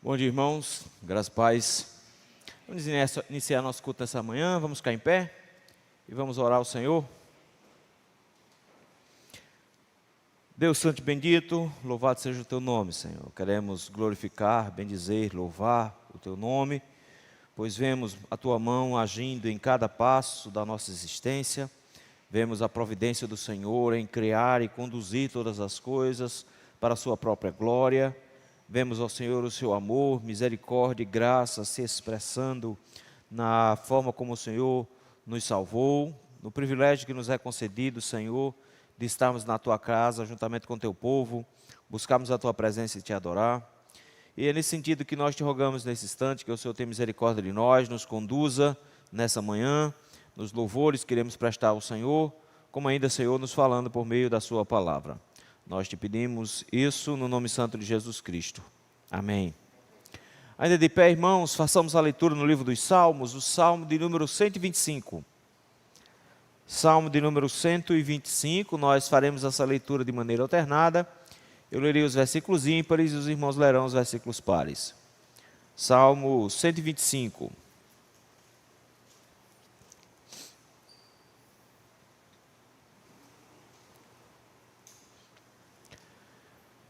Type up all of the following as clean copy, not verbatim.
Bom dia, irmãos, graças e paz. Vamos iniciar nosso culto nessa manhã, vamos ficar em pé e vamos orar ao Senhor. Deus Santo e bendito, louvado seja o Teu nome, Senhor. Queremos glorificar, bendizer, louvar o Teu nome, pois vemos a Tua mão agindo em cada passo da nossa existência, vemos a providência do Senhor em criar e conduzir todas as coisas para a Sua própria glória. Vemos ao Senhor o seu amor, misericórdia e graça se expressando na forma como o Senhor nos salvou, no privilégio que nos é concedido, Senhor, de estarmos na Tua casa, juntamente com o Teu povo, buscarmos a Tua presença e Te adorar. E é nesse sentido que nós Te rogamos nesse instante, que o Senhor tenha misericórdia de nós, nos conduza nessa manhã, nos louvores que iremos prestar ao Senhor, como ainda, Senhor, nos falando por meio da Sua palavra. Nós te pedimos isso no nome santo de Jesus Cristo. Amém. Ainda de pé, irmãos, façamos a leitura no livro dos Salmos, o Salmo de número 125. Salmo de número 125, nós faremos essa leitura de maneira alternada. Eu lerei os versículos ímpares e os irmãos lerão os versículos pares. Salmo 125.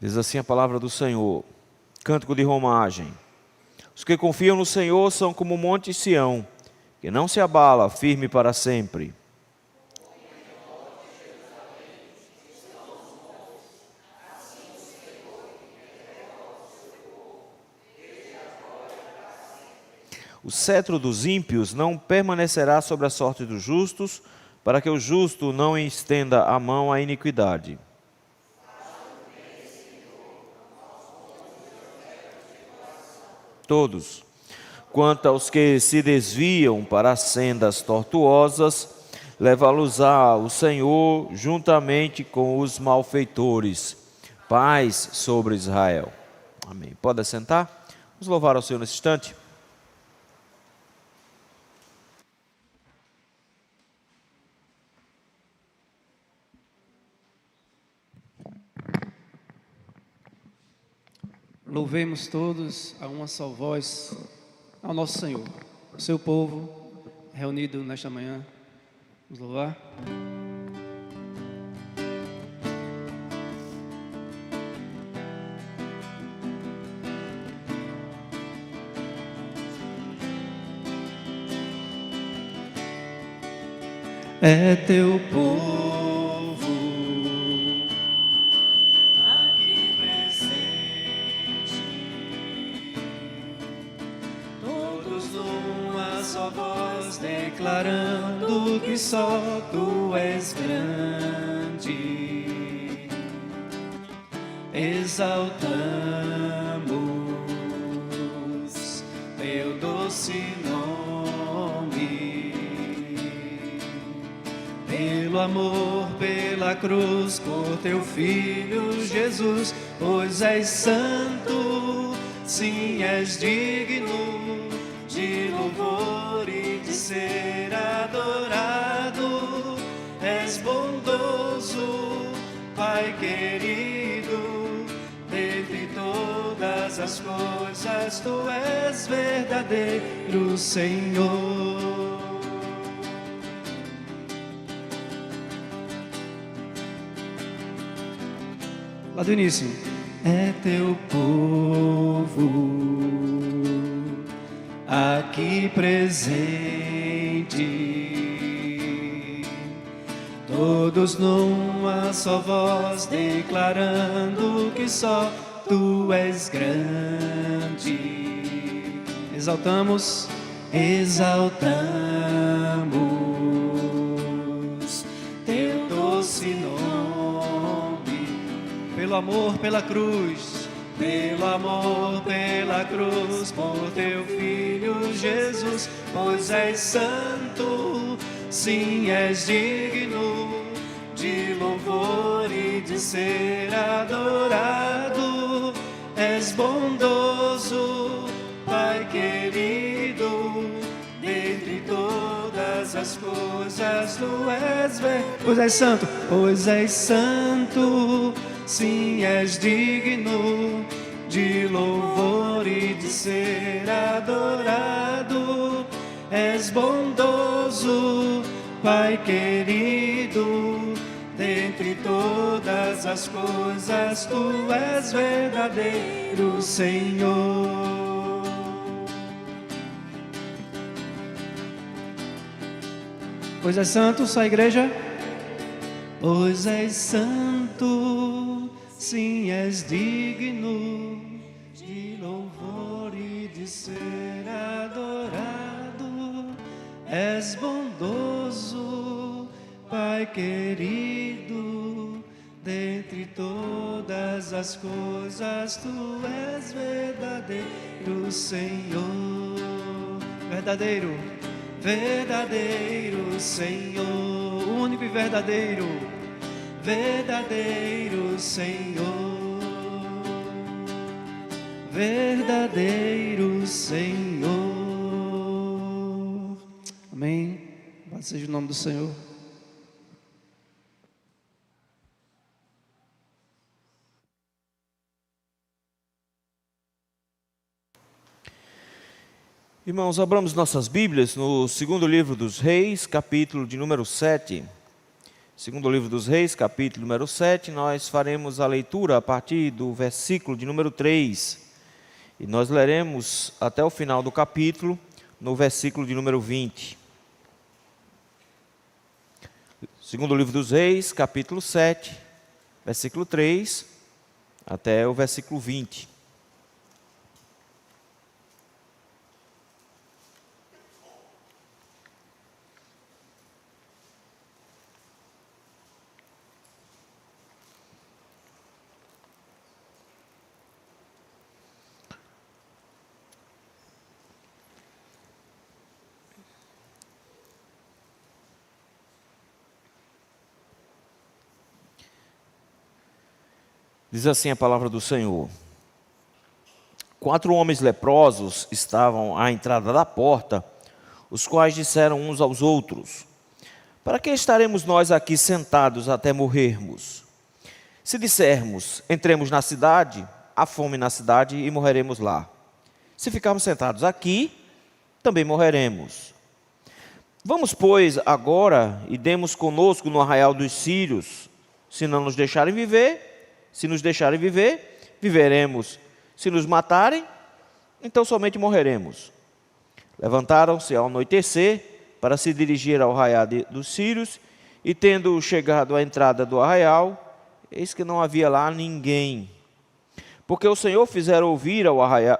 Diz assim a palavra do Senhor, cântico de romagem. Os que confiam no Senhor são como o monte Sião, que não se abala, firme para sempre. O cetro dos ímpios não permanecerá sobre a sorte dos justos, para que o justo não estenda a mão à iniquidade. Todos, quanto aos que se desviam para as sendas tortuosas, leva-los-á o Senhor juntamente com os malfeitores. Paz sobre Israel. Amém. Pode assentar? Vamos louvar ao Senhor nesse instante. Louvemos todos a uma só voz ao nosso Senhor, o seu povo reunido nesta manhã. Vamos louvar. É teu povo declarando que só Tu és grande, exaltamos Teu doce nome, pelo amor, pela cruz, por Teu Filho Jesus, pois és santo, sim, és digno de louvor e de ser adorado. És bondoso, Pai querido, dentre todas as coisas Tu és verdadeiro Senhor. Lá do início. É Teu povo aqui presente, todos numa só voz, declarando que só Tu és grande. Exaltamos Teu doce nome, pelo amor, pela cruz, pelo amor, pela cruz, por Teu Filho Jesus, pois és santo, sim, és digno de louvor e de ser adorado. És bondoso, Pai querido, dentre todas as coisas Tu és pois és santo, sim, és digno de louvor e de ser adorado. És bondoso, Pai querido, dentre todas as coisas, Tu és verdadeiro Senhor. Pois és santo, só a igreja. Pois és santo, sim, és digno de louvor e de ser adorado. És bondoso, Pai querido, dentre todas as coisas, Tu és verdadeiro Senhor. Verdadeiro, verdadeiro Senhor, único e verdadeiro, verdadeiro Senhor, verdadeiro Senhor. Amém. Louvado seja o nome do Senhor. Irmãos, abramos nossas Bíblias no segundo livro dos Reis, capítulo de número 7. Segundo livro dos Reis, capítulo número 7, nós faremos a leitura a partir do versículo de número 3. E nós leremos até o final do capítulo, no versículo de número 20. Segundo livro dos Reis, capítulo 7, versículo 3, até o versículo 20. Diz assim a palavra do Senhor: 4 homens leprosos estavam à entrada da porta, os quais disseram uns aos outros: para que estaremos nós aqui sentados até morrermos? Se dissermos, entremos na cidade, há fome na cidade e morreremos lá. Se ficarmos sentados aqui, também morreremos. Vamos, pois, agora e demos conosco no arraial dos sírios. Se não nos deixarem viver, se nos deixarem viver, viveremos. Se nos matarem, então somente morreremos. Levantaram-se ao anoitecer para se dirigir ao arraial dos sírios, e tendo chegado à entrada do arraial, eis que não havia lá ninguém. Porque o Senhor fizera ouvir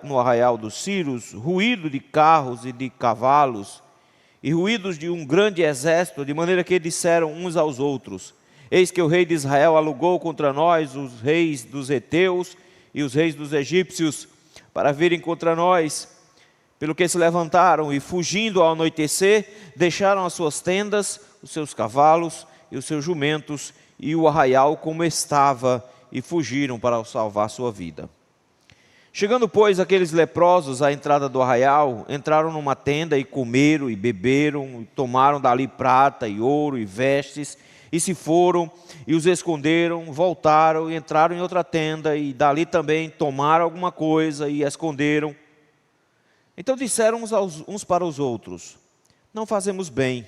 no arraial dos sírios ruído de carros e de cavalos, e ruídos de um grande exército, de maneira que disseram uns aos outros: eis que o rei de Israel alugou contra nós os reis dos heteus e os reis dos egípcios, para virem contra nós. Pelo que se levantaram e, fugindo ao anoitecer, deixaram as suas tendas, os seus cavalos e os seus jumentos, e o arraial como estava, e fugiram para salvar sua vida. Chegando, pois, aqueles leprosos à entrada do arraial, entraram numa tenda e comeram e beberam, e tomaram dali prata e ouro e vestes, e se foram e os esconderam, voltaram e entraram em outra tenda, e dali também tomaram alguma coisa e a esconderam. Então disseram uns para os outros: não fazemos bem.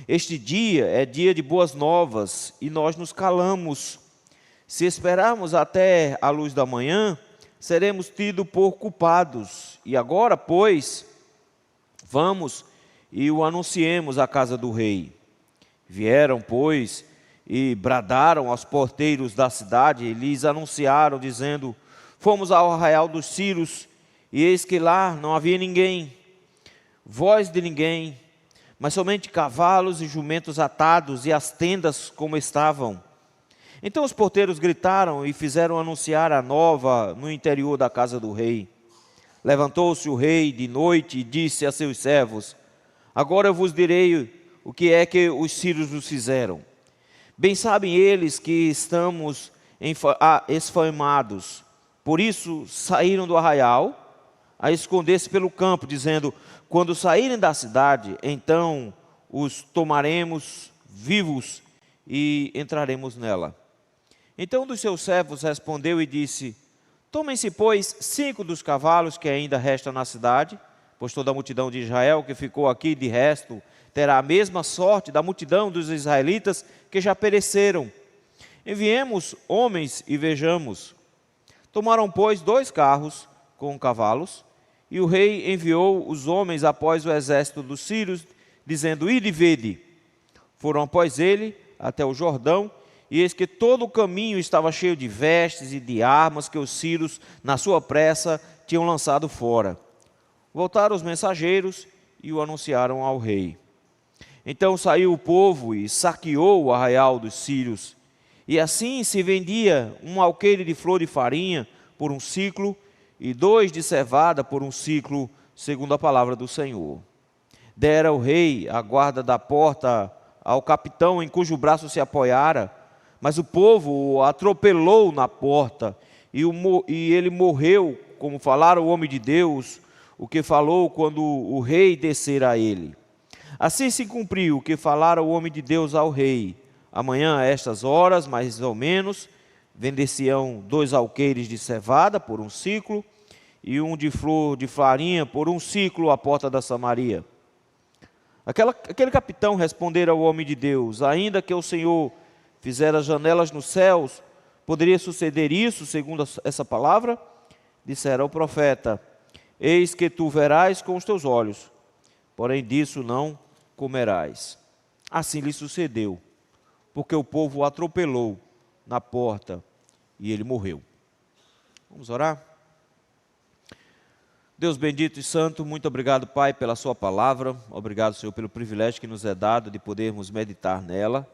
Este dia é dia de boas novas, e nós nos calamos. Se esperarmos até a luz da manhã, seremos tidos por culpados. E agora, pois, vamos e o anunciemos à casa do rei. Vieram, pois, e bradaram aos porteiros da cidade, e lhes anunciaram, dizendo: fomos ao arraial dos sírios, e eis que lá não havia ninguém, voz de ninguém, mas somente cavalos e jumentos atados, e as tendas como estavam. Então os porteiros gritaram e fizeram anunciar a nova no interior da casa do rei. Levantou-se o rei de noite e disse a seus servos: agora eu vos direi o que é que os sírios nos fizeram. Bem sabem eles que estamos esfamados. Por isso saíram do arraial a esconder-se pelo campo, dizendo: quando saírem da cidade, então os tomaremos vivos e entraremos nela. Então um dos seus servos respondeu e disse: Tomem-se, pois, 5 dos cavalos que ainda restam na cidade, pois toda a multidão de Israel que ficou aqui de resto terá a mesma sorte da multidão dos israelitas que já pereceram. Enviemos homens e vejamos. Tomaram, pois, 2 carros com cavalos, e o rei enviou os homens após o exército dos sírios, dizendo: ide e vede. Foram após ele até o Jordão, e eis que todo o caminho estava cheio de vestes e de armas que os sírios, na sua pressa, tinham lançado fora. Voltaram os mensageiros e o anunciaram ao rei. Então saiu o povo e saqueou o arraial dos sírios. E assim se vendia um alqueire de flor de farinha por 1 siclo, e 2 de cevada por 1 siclo, segundo a palavra do Senhor. Dera o rei a guarda da porta ao capitão em cujo braço se apoiara, mas o povo o atropelou na porta, e ele morreu, como falara o homem de Deus, o que falou quando o rei descera a ele. Assim se cumpriu o que falara o homem de Deus ao rei. Amanhã, a estas horas, mais ou menos, vender-se-ão 2 alqueires de cevada por 1 siclo, e um de flor de farinha por 1 siclo à porta da Samaria. Aquele capitão respondera ao homem de Deus: ainda que o Senhor fizera janelas nos céus, poderia suceder isso, segundo essa palavra? Dissera ao profeta: eis que tu verás com os teus olhos, porém disso não comerás. Assim lhe sucedeu, porque o povo o atropelou na porta e ele morreu. Vamos orar? Deus bendito e santo, muito obrigado, Pai, pela sua palavra. Obrigado, Senhor, pelo privilégio que nos é dado de podermos meditar nela.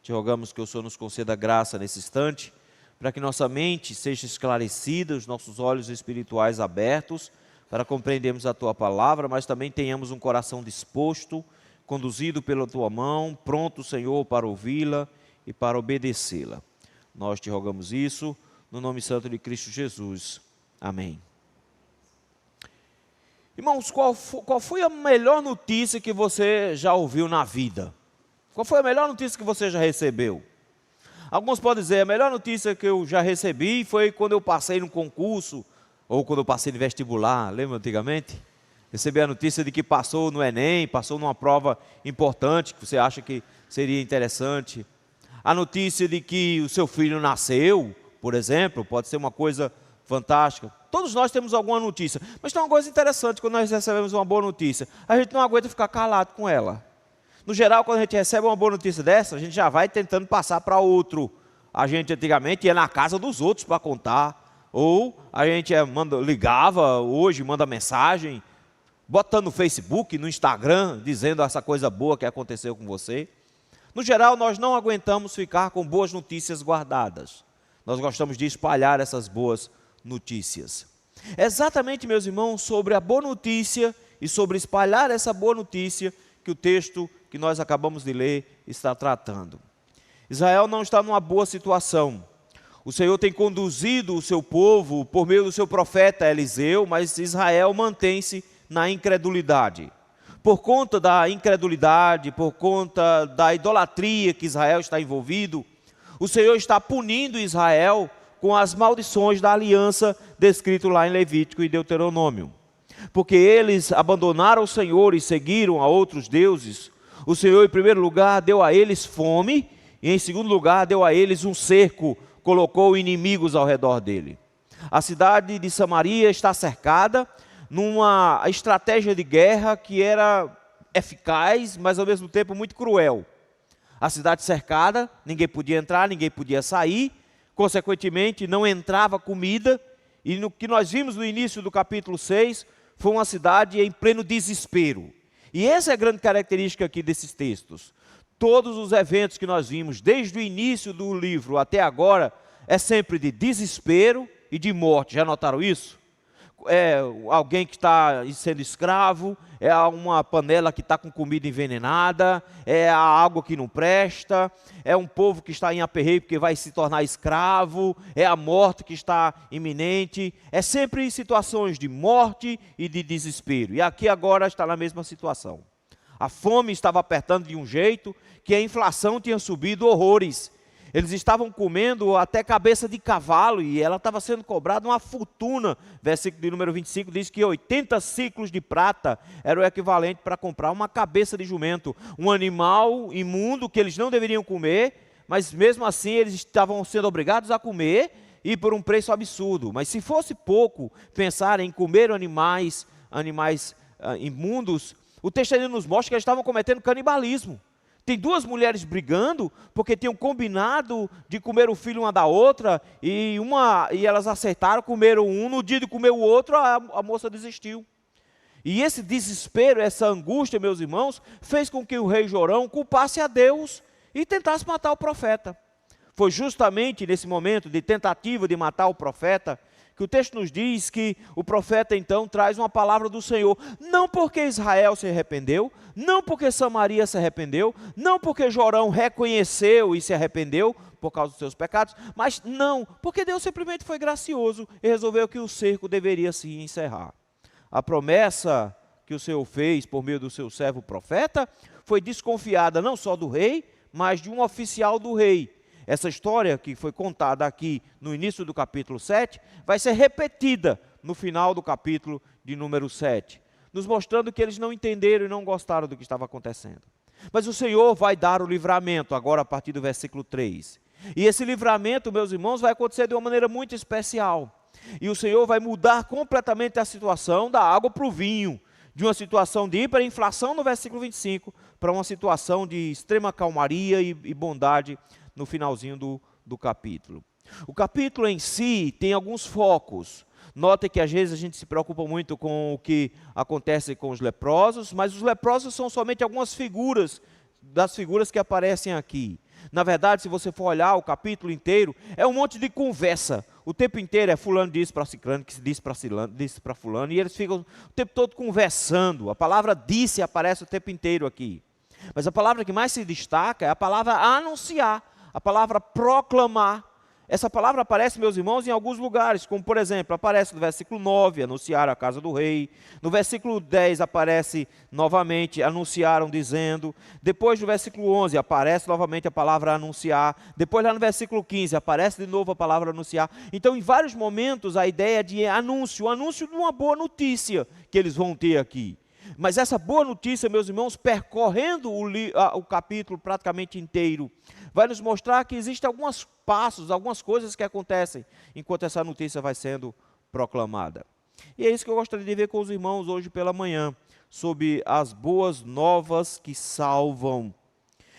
Te rogamos que o Senhor nos conceda graça nesse instante, para que nossa mente seja esclarecida, os nossos olhos espirituais abertos, para compreendermos a tua palavra, mas também tenhamos um coração disposto, conduzido pela tua mão, pronto, Senhor, para ouvi-la e para obedecê-la. Nós te rogamos isso, no nome santo de Cristo Jesus. Amém. Irmãos, qual foi a melhor notícia que você já ouviu na vida? Qual foi a melhor notícia que você já recebeu? Alguns podem dizer: a melhor notícia que eu já recebi foi quando eu passei num concurso, ou quando eu passei no vestibular. Lembra antigamente? Recebi a notícia de que passou no Enem, passou numa prova importante, que você acha que seria interessante. A notícia de que o seu filho nasceu, por exemplo, pode ser uma coisa fantástica. Todos nós temos alguma notícia, mas tem uma coisa interessante: quando nós recebemos uma boa notícia, a gente não aguenta ficar calado com ela. No geral, quando a gente recebe uma boa notícia dessa, a gente já vai tentando passar para outro. A gente antigamente ia na casa dos outros para contar, ou a gente ligava, hoje manda mensagem, botando no Facebook, no Instagram, dizendo essa coisa boa que aconteceu com você. No geral, nós não aguentamos ficar com boas notícias guardadas. Nós gostamos de espalhar essas boas notícias. É exatamente, meus irmãos, sobre a boa notícia e sobre espalhar essa boa notícia que o texto que nós acabamos de ler está tratando. Israel não está numa boa situação. O Senhor tem conduzido o seu povo por meio do seu profeta Eliseu, mas Israel mantém-se na incredulidade. Por conta da incredulidade, por conta da idolatria que Israel está envolvido, o Senhor está punindo Israel com as maldições da aliança descrito lá em Levítico e Deuteronômio. Porque eles abandonaram o Senhor e seguiram a outros deuses, o Senhor, em primeiro lugar, deu a eles fome, e em segundo lugar, deu a eles um cerco, colocou inimigos ao redor dele. A cidade de Samaria está cercada numa estratégia de guerra que era eficaz, mas ao mesmo tempo muito cruel. A cidade cercada, ninguém podia entrar, ninguém podia sair, consequentemente não entrava comida, e no que nós vimos no início do capítulo 6, foi uma cidade em pleno desespero. E essa é a grande característica aqui desses textos. Todos os eventos que nós vimos, desde o início do livro até agora, é sempre de desespero e de morte. Já notaram isso? É alguém que está sendo escravo, é uma panela que está com comida envenenada, é a água que não presta, é um povo que está em aperreio porque vai se tornar escravo, é a morte que está iminente, é sempre situações de morte e de desespero. E aqui agora está na mesma situação. A fome estava apertando de um jeito que a inflação tinha subido horrores. Eles estavam comendo até cabeça de cavalo e ela estava sendo cobrada uma fortuna. Versículo de número 25 diz que 80 ciclos de prata era o equivalente para comprar uma cabeça de jumento, um animal imundo que eles não deveriam comer, mas mesmo assim eles estavam sendo obrigados a comer e por um preço absurdo. Mas se fosse pouco pensar em comer animais imundos, o texto ainda nos mostra que eles estavam cometendo canibalismo. Tem duas mulheres brigando porque tinham combinado de comer o filho uma da outra e elas acertaram, comeram um, no dia de comer o outro a moça desistiu. E esse desespero, essa angústia, meus irmãos, fez com que o rei Jorão culpasse a Deus e tentasse matar o profeta. Foi justamente nesse momento de tentativa de matar o profeta que o texto nos diz que o profeta então traz uma palavra do Senhor, não porque Israel se arrependeu, não porque Samaria se arrependeu, não porque Jorão reconheceu e se arrependeu por causa dos seus pecados, mas não, porque Deus simplesmente foi gracioso e resolveu que o cerco deveria se encerrar. A promessa que o Senhor fez por meio do seu servo profeta foi desconfiada não só do rei, mas de um oficial do rei. Essa história que foi contada aqui no início do capítulo 7, vai ser repetida no final do capítulo de número 7, nos mostrando que eles não entenderam e não gostaram do que estava acontecendo. Mas o Senhor vai dar o livramento, agora a partir do versículo 3. E esse livramento, meus irmãos, vai acontecer de uma maneira muito especial. E o Senhor vai mudar completamente a situação da água para o vinho, de uma situação de hiperinflação no versículo 25, para uma situação de extrema calmaria e bondade no finalzinho do capítulo. O capítulo em si tem alguns focos. Note que às vezes a gente se preocupa muito com o que acontece com os leprosos, mas os leprosos são somente algumas figuras, das figuras que aparecem aqui. Na verdade, se você for olhar o capítulo inteiro, é um monte de conversa. O tempo inteiro é fulano disse para ciclano, que disse para fulano, e eles ficam o tempo todo conversando. A palavra disse aparece o tempo inteiro aqui. Mas a palavra que mais se destaca é a palavra anunciar, a palavra proclamar. Essa palavra aparece, meus irmãos, em alguns lugares, como por exemplo, aparece no versículo 9, anunciaram a casa do rei. No versículo 10 aparece novamente, anunciaram dizendo. Depois no versículo 11 aparece novamente a palavra anunciar. Depois lá no versículo 15 aparece de novo a palavra anunciar. Então em vários momentos a ideia de anúncio, o anúncio de uma boa notícia que eles vão ter aqui. Mas essa boa notícia, meus irmãos, percorrendo o capítulo praticamente inteiro, vai nos mostrar que existem alguns passos, algumas coisas que acontecem enquanto essa notícia vai sendo proclamada. E é isso que eu gostaria de ver com os irmãos hoje pela manhã, sobre as boas novas que salvam.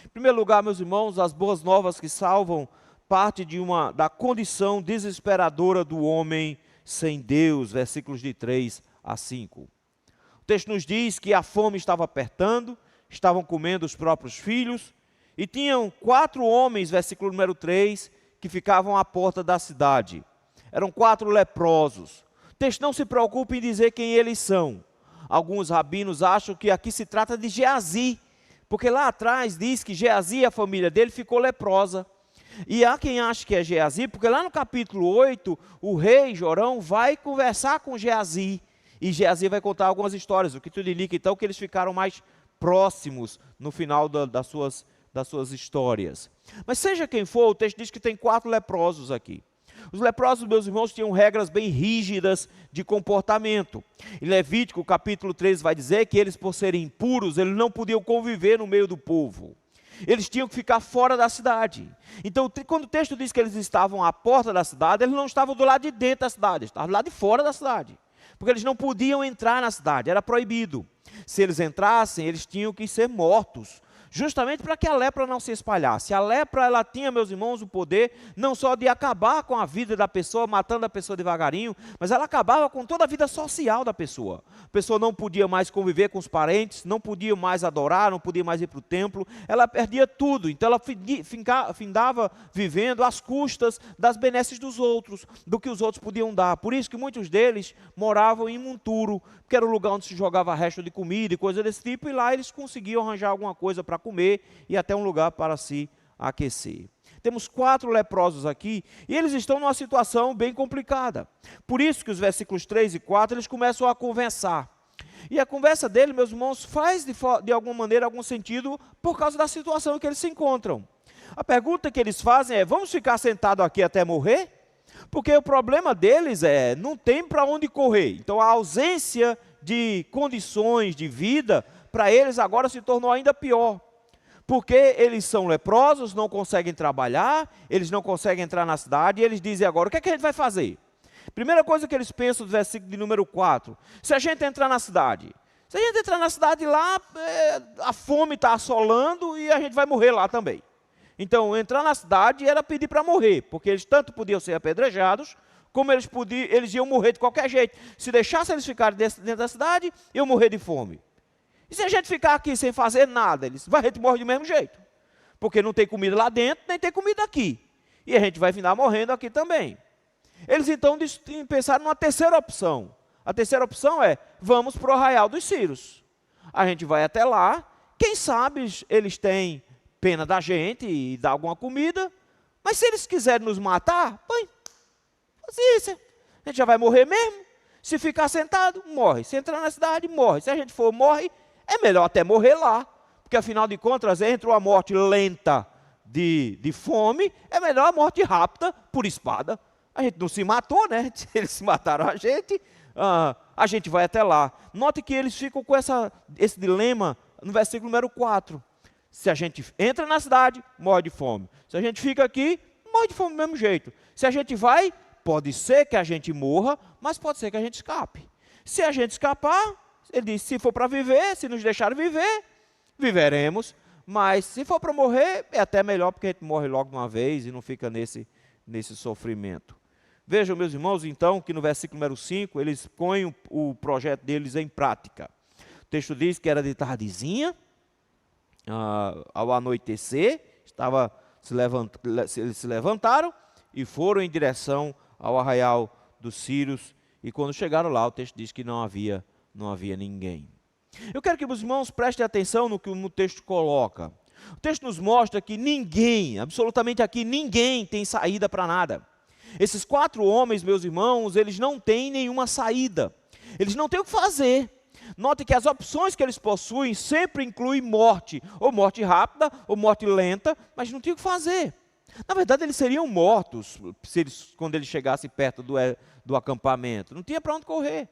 Em primeiro lugar, meus irmãos, as boas novas que salvam parte da condição desesperadora do homem sem Deus, versículos de 3 a 5. O texto nos diz que a fome estava apertando, estavam comendo os próprios filhos, e tinham 4 homens, versículo número 3, que ficavam à porta da cidade. Eram 4 leprosos. O texto não se preocupa em dizer quem eles são. Alguns rabinos acham que aqui se trata de Geazi, porque lá atrás diz que Geazi e a família dele ficou leprosa. E há quem acha que é Geazi, porque lá no capítulo 8, o rei Jorão vai conversar com Geazi. E Geazi vai contar algumas histórias, o que tudo indica então que eles ficaram mais próximos no final das suas histórias. Mas seja quem for, o texto diz que tem 4 leprosos aqui. Os leprosos, meus irmãos, tinham regras bem rígidas de comportamento. Em Levítico, capítulo 13, vai dizer que eles, por serem impuros, eles não podiam conviver no meio do povo. Eles tinham que ficar fora da cidade. Então, quando o texto diz que eles estavam à porta da cidade, eles não estavam do lado de dentro da cidade, eles estavam do lado de fora da cidade. Porque eles não podiam entrar na cidade, era proibido. Se eles entrassem, eles tinham que ser mortos, justamente para que a lepra não se espalhasse. A lepra, ela tinha, meus irmãos, o poder não só de acabar com a vida da pessoa, matando a pessoa devagarinho, mas ela acabava com toda a vida social da pessoa. A pessoa não podia mais conviver com os parentes, não podia mais adorar, não podia mais ir para o templo, ela perdia tudo. Então ela findava vivendo às custas das benesses dos outros, do que os outros podiam dar. Por isso que muitos deles moravam em monturo, que era o lugar onde se jogava resto de comida e coisa desse tipo, e lá eles conseguiam arranjar alguma coisa para comer e até um lugar para se aquecer. Temos 4 leprosos aqui, e eles estão numa situação bem complicada. Por isso que os versículos 3 e 4, eles começam a conversar. E a conversa dele, meus irmãos, faz de alguma maneira algum sentido por causa da situação em que eles se encontram. A pergunta que eles fazem é: vamos ficar sentados aqui até morrer? Porque o problema deles é, não tem para onde correr. Então a ausência de condições de vida, para eles agora se tornou ainda pior. Porque eles são leprosos, não conseguem trabalhar, eles não conseguem entrar na cidade, e eles dizem agora: o que é que a gente vai fazer? Primeira coisa que eles pensam do versículo de número 4, se a gente entrar na cidade lá, a fome está assolando e a gente vai morrer lá também. Então, entrar na cidade era pedir para morrer, porque eles tanto podiam ser apedrejados, como eles iam morrer de qualquer jeito. Se deixasse eles ficarem dentro da cidade, iam morrer de fome. E se a gente ficar aqui sem fazer nada, a gente morre do mesmo jeito. Porque não tem comida lá dentro, nem tem comida aqui. E a gente vai ficar morrendo aqui também. Eles então pensaram numa terceira opção. A terceira opção é: vamos para o arraial dos Círios. A gente vai até lá, quem sabe eles têm pena da gente e dá alguma comida, mas se eles quiserem nos matar, paciência, a gente já vai morrer mesmo. Se ficar sentado, morre. Se entrar na cidade, morre. Se a gente for, morre. É melhor até morrer lá, porque afinal de contas, entre uma morte lenta de fome, é melhor a morte rápida por espada. A gente não se matou, né? Eles se mataram a gente vai até lá. Note que eles ficam com esse dilema no versículo número 4. Se a gente entra na cidade, morre de fome. Se a gente fica aqui, morre de fome do mesmo jeito. Se a gente vai, pode ser que a gente morra, mas pode ser que a gente escape. Se a gente escapar, ele diz, se for para viver, se nos deixarem viver, viveremos. Mas se for para morrer, é até melhor, porque a gente morre logo de uma vez e não fica nesse sofrimento. Vejam, meus irmãos, então, que no versículo número 5, eles põem o projeto deles em prática. O texto diz que era de tardezinha, ao anoitecer, eles se levantaram e foram em direção ao arraial dos Círios, e quando chegaram lá, o texto diz que não havia ninguém. Eu quero que os irmãos prestem atenção no que o texto coloca. O texto nos mostra que ninguém, absolutamente aqui, ninguém tem saída para nada. Esses 4 homens, meus irmãos, eles não têm nenhuma saída. Eles não têm o que fazer. Note que as opções que eles possuem sempre incluem morte, ou morte rápida, ou morte lenta, mas não tinham o que fazer. Na verdade, eles seriam mortos quando eles chegassem perto do acampamento. Não tinha para onde correr.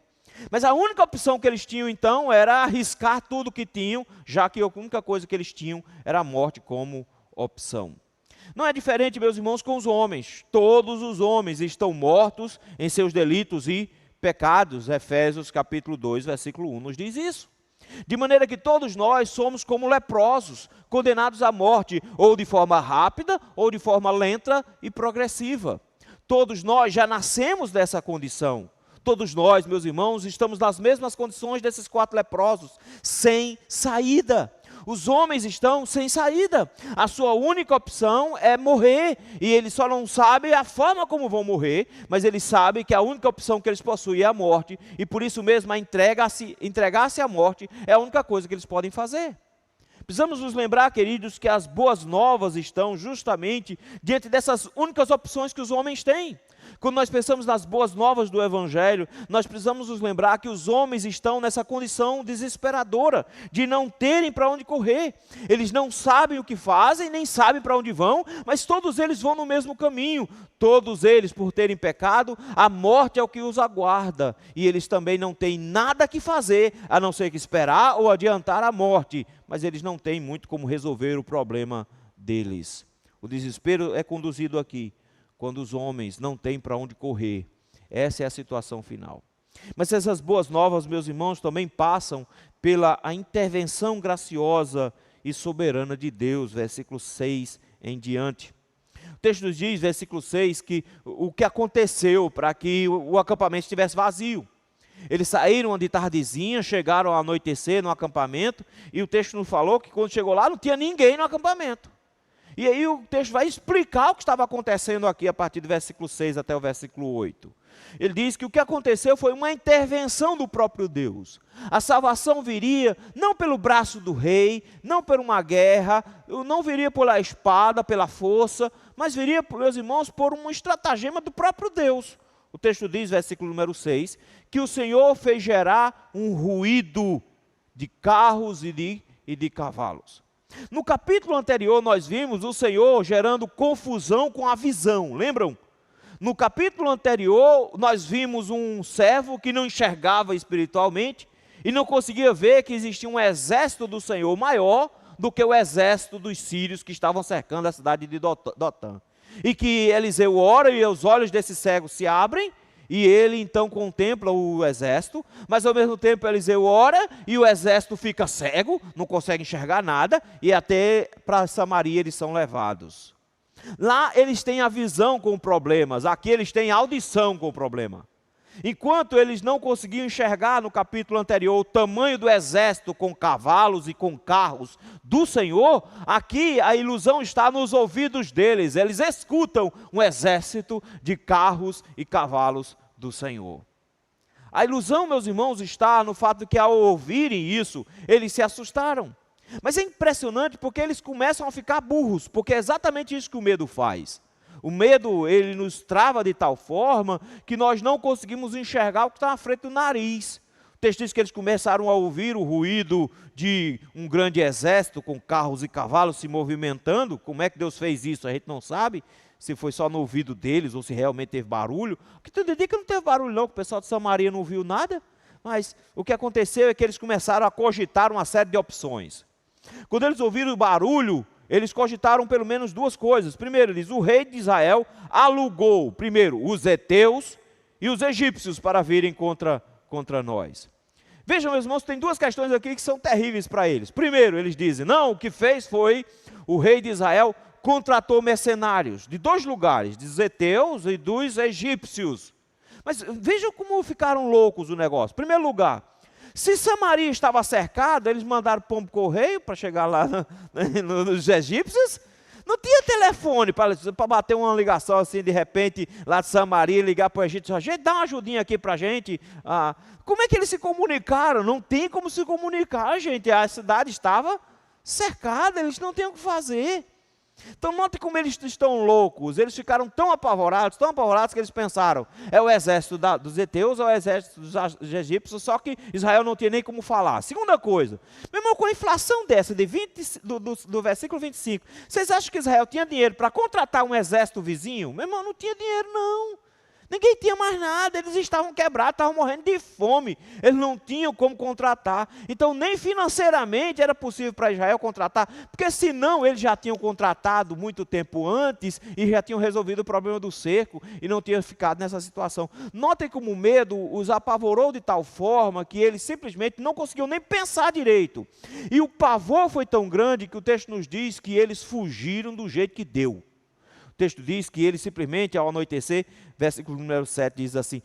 Mas a única opção que eles tinham, então, era arriscar tudo que tinham, já que a única coisa que eles tinham era a morte como opção. Não é diferente, meus irmãos, com os homens. Todos os homens estão mortos em seus delitos e pecados. Efésios capítulo 2, versículo 1 nos diz isso. De maneira que todos nós somos como leprosos, condenados à morte, ou de forma rápida, ou de forma lenta e progressiva. Todos nós já nascemos dessa condição. Todos nós, meus irmãos, estamos nas mesmas condições desses 4 leprosos, sem saída. Os homens estão sem saída. A sua única opção é morrer. E eles só não sabem a forma como vão morrer, mas eles sabem que a única opção que eles possuem é a morte. E por isso mesmo, entregar-se à morte é a única coisa que eles podem fazer. Precisamos nos lembrar, queridos, que as boas novas estão justamente diante dessas únicas opções que os homens têm. Quando nós pensamos nas boas novas do Evangelho, nós precisamos nos lembrar que os homens estão nessa condição desesperadora, de não terem para onde correr. Eles não sabem o que fazem, nem sabem para onde vão, mas todos eles vão no mesmo caminho. Todos eles, por terem pecado, a morte é o que os aguarda. E eles também não têm nada que fazer, a não ser que esperar ou adiantar a morte. Mas eles não têm muito como resolver o problema deles. O desespero é conduzido aqui quando os homens não têm para onde correr. Essa é a situação final. Mas essas boas novas, meus irmãos, também passam pela a intervenção graciosa e soberana de Deus, versículo 6 em diante. O texto nos diz, versículo 6, que o que aconteceu para que o acampamento estivesse vazio. Eles saíram de tardezinha, chegaram ao anoitecer no acampamento, e o texto nos falou que quando chegou lá não tinha ninguém no acampamento. E aí o texto vai explicar o que estava acontecendo aqui a partir do versículo 6 até o versículo 8. Ele diz que o que aconteceu foi uma intervenção do próprio Deus. A salvação viria não pelo braço do rei, não por uma guerra, não viria pela espada, pela força, mas viria, meus irmãos, por um estratagema do próprio Deus. O texto diz, versículo número 6, que o Senhor fez gerar um ruído de carros e de cavalos. No capítulo anterior nós vimos o Senhor gerando confusão com a visão, lembram? No capítulo anterior nós vimos um servo que não enxergava espiritualmente e não conseguia ver que existia um exército do Senhor maior do que o exército dos sírios que estavam cercando a cidade de Dotã. E que Eliseu ora e os olhos desse cego se abrem, e ele então contempla o exército, mas ao mesmo tempo Eliseu ora e o exército fica cego, não consegue enxergar nada, e até para Samaria eles são levados. Lá eles têm a visão com problemas, aqui eles têm a audição com o problema. Enquanto eles não conseguiam enxergar no capítulo anterior o tamanho do exército com cavalos e com carros do Senhor, aqui a ilusão está nos ouvidos deles. Eles escutam um exército de carros e cavalos do Senhor. A ilusão, meus irmãos, está no fato de que ao ouvirem isso, eles se assustaram. Mas é impressionante porque eles começam a ficar burros, porque é exatamente isso que o medo faz. O medo, ele nos trava de tal forma que nós não conseguimos enxergar o que está na frente do nariz. O texto diz que eles começaram a ouvir o ruído de um grande exército com carros e cavalos se movimentando. Como é que Deus fez isso? A gente não sabe se foi só no ouvido deles ou se realmente teve barulho. Que tudo indica que não teve barulho não, que o pessoal de Samaria não viu nada. Mas o que aconteceu é que eles começaram a cogitar uma série de opções. Quando eles ouviram o barulho, eles cogitaram pelo menos duas coisas. Primeiro, diz, o rei de Israel alugou, primeiro, os heteus e os egípcios para virem contra nós. Vejam, meus irmãos, tem duas questões aqui que são terríveis para eles. Primeiro, eles dizem, não, o que fez foi, o rei de Israel contratou mercenários de dois lugares, dos heteus e dos egípcios. Mas vejam como ficaram loucos o negócio. Em primeiro lugar, se Samaria estava cercada, eles mandaram pombo correio para chegar lá nos egípcios. Não tinha telefone para bater uma ligação assim, de repente, lá de Samaria, ligar para o Egito. Gente, dá uma ajudinha aqui para a gente. Como é que eles se comunicaram? Não tem como se comunicar, gente. A cidade estava cercada, eles não têm o que fazer. Então note como eles estão loucos, eles ficaram tão apavorados que eles pensaram, é o exército dos heteus, é o exército dos egípcios, só que Israel não tinha nem como falar. Segunda coisa, meu irmão, com a inflação dessa, do versículo 25, vocês acham que Israel tinha dinheiro para contratar um exército vizinho? Meu irmão, não tinha dinheiro não. Ninguém tinha mais nada, eles estavam quebrados, estavam morrendo de fome, eles não tinham como contratar, então nem financeiramente era possível para Israel contratar, porque senão eles já tinham contratado muito tempo antes e já tinham resolvido o problema do cerco e não tinham ficado nessa situação. Notem como o medo os apavorou de tal forma que eles simplesmente não conseguiam nem pensar direito, e o pavor foi tão grande que o texto nos diz que eles fugiram do jeito que deu. O texto diz que eles simplesmente, ao anoitecer, versículo número 7 diz assim,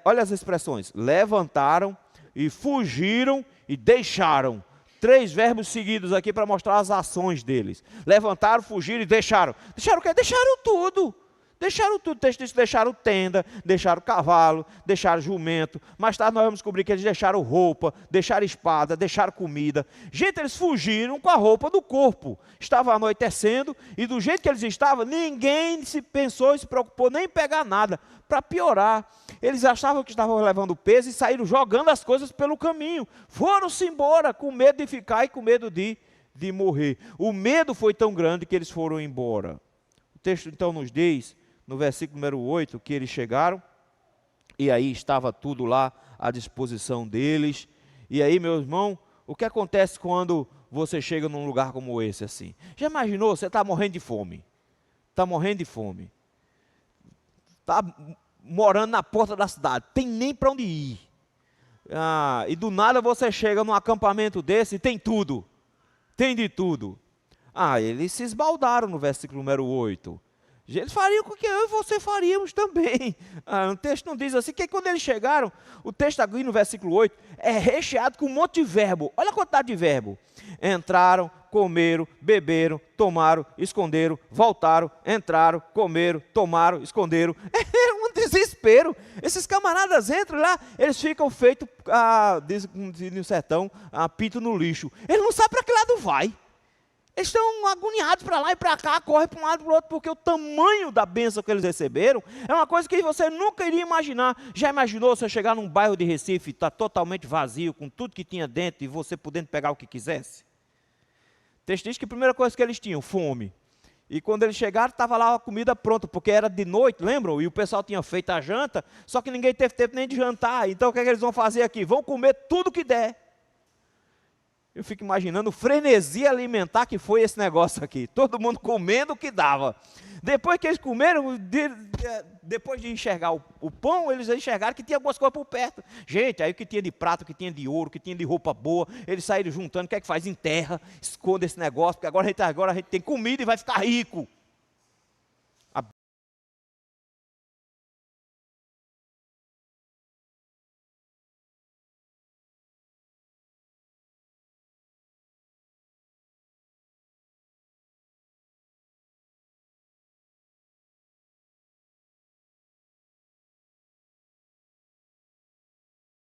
olha as expressões, levantaram e fugiram e deixaram. 3 verbos seguidos aqui para mostrar as ações deles. Levantaram, fugiram e deixaram. Deixaram o quê? Deixaram tudo. Deixaram tudo, o texto diz que deixaram tenda, deixaram cavalo, deixaram jumento. Mais tarde nós vamos descobrir que eles deixaram roupa, deixaram espada, deixaram comida. Gente, eles fugiram com a roupa do corpo. Estava anoitecendo e do jeito que eles estavam, ninguém se pensou e se preocupou nem em pegar nada. Para piorar, eles achavam que estavam levando peso e saíram jogando as coisas pelo caminho. Foram-se embora com medo de ficar e com medo de morrer. O medo foi tão grande que eles foram embora. O texto então nos diz, no versículo número 8, que eles chegaram, e aí estava tudo lá à disposição deles. E aí, meu irmão, o que acontece quando você chega num lugar como esse assim? Já imaginou, você está morrendo de fome, está morrendo de fome, está morando na porta da cidade, tem nem para onde ir, e do nada você chega num acampamento desse e tem tudo, tem de tudo. Eles se esbaldaram no versículo número 8. Eles fariam com que eu e você faríamos também. O texto não diz assim, que quando eles chegaram, o texto aqui no versículo 8 é recheado com um monte de verbo. Olha a quantidade de verbo. Entraram, comeram, beberam, tomaram, esconderam, voltaram, entraram, comeram, tomaram, esconderam. É um desespero. Esses camaradas entram lá, eles ficam feitos, diz no sertão, pinto no lixo. Eles não sabem para que lado vai. Eles estão agoniados para lá e para cá, correm para um lado e para o outro, porque o tamanho da bênção que eles receberam é uma coisa que você nunca iria imaginar. Já imaginou você chegar num bairro de Recife, está totalmente vazio, com tudo que tinha dentro, e você podendo pegar o que quisesse? O texto diz que a primeira coisa que eles tinham, fome. E quando eles chegaram, estava lá a comida pronta, porque era de noite, lembram? E o pessoal tinha feito a janta, só que ninguém teve tempo nem de jantar. Então o que é que eles vão fazer aqui? Vão comer tudo que der. Eu fico imaginando o frenesi alimentar que foi esse negócio aqui. Todo mundo comendo o que dava. Depois que eles comeram, depois de enxergar o pão, eles enxergaram que tinha algumas coisas por perto. Gente, aí o que tinha de prata, o que tinha de ouro, o que tinha de roupa boa, eles saíram juntando, o que é que faz? Enterra, esconde esse negócio, porque agora a gente tem comida e vai ficar rico.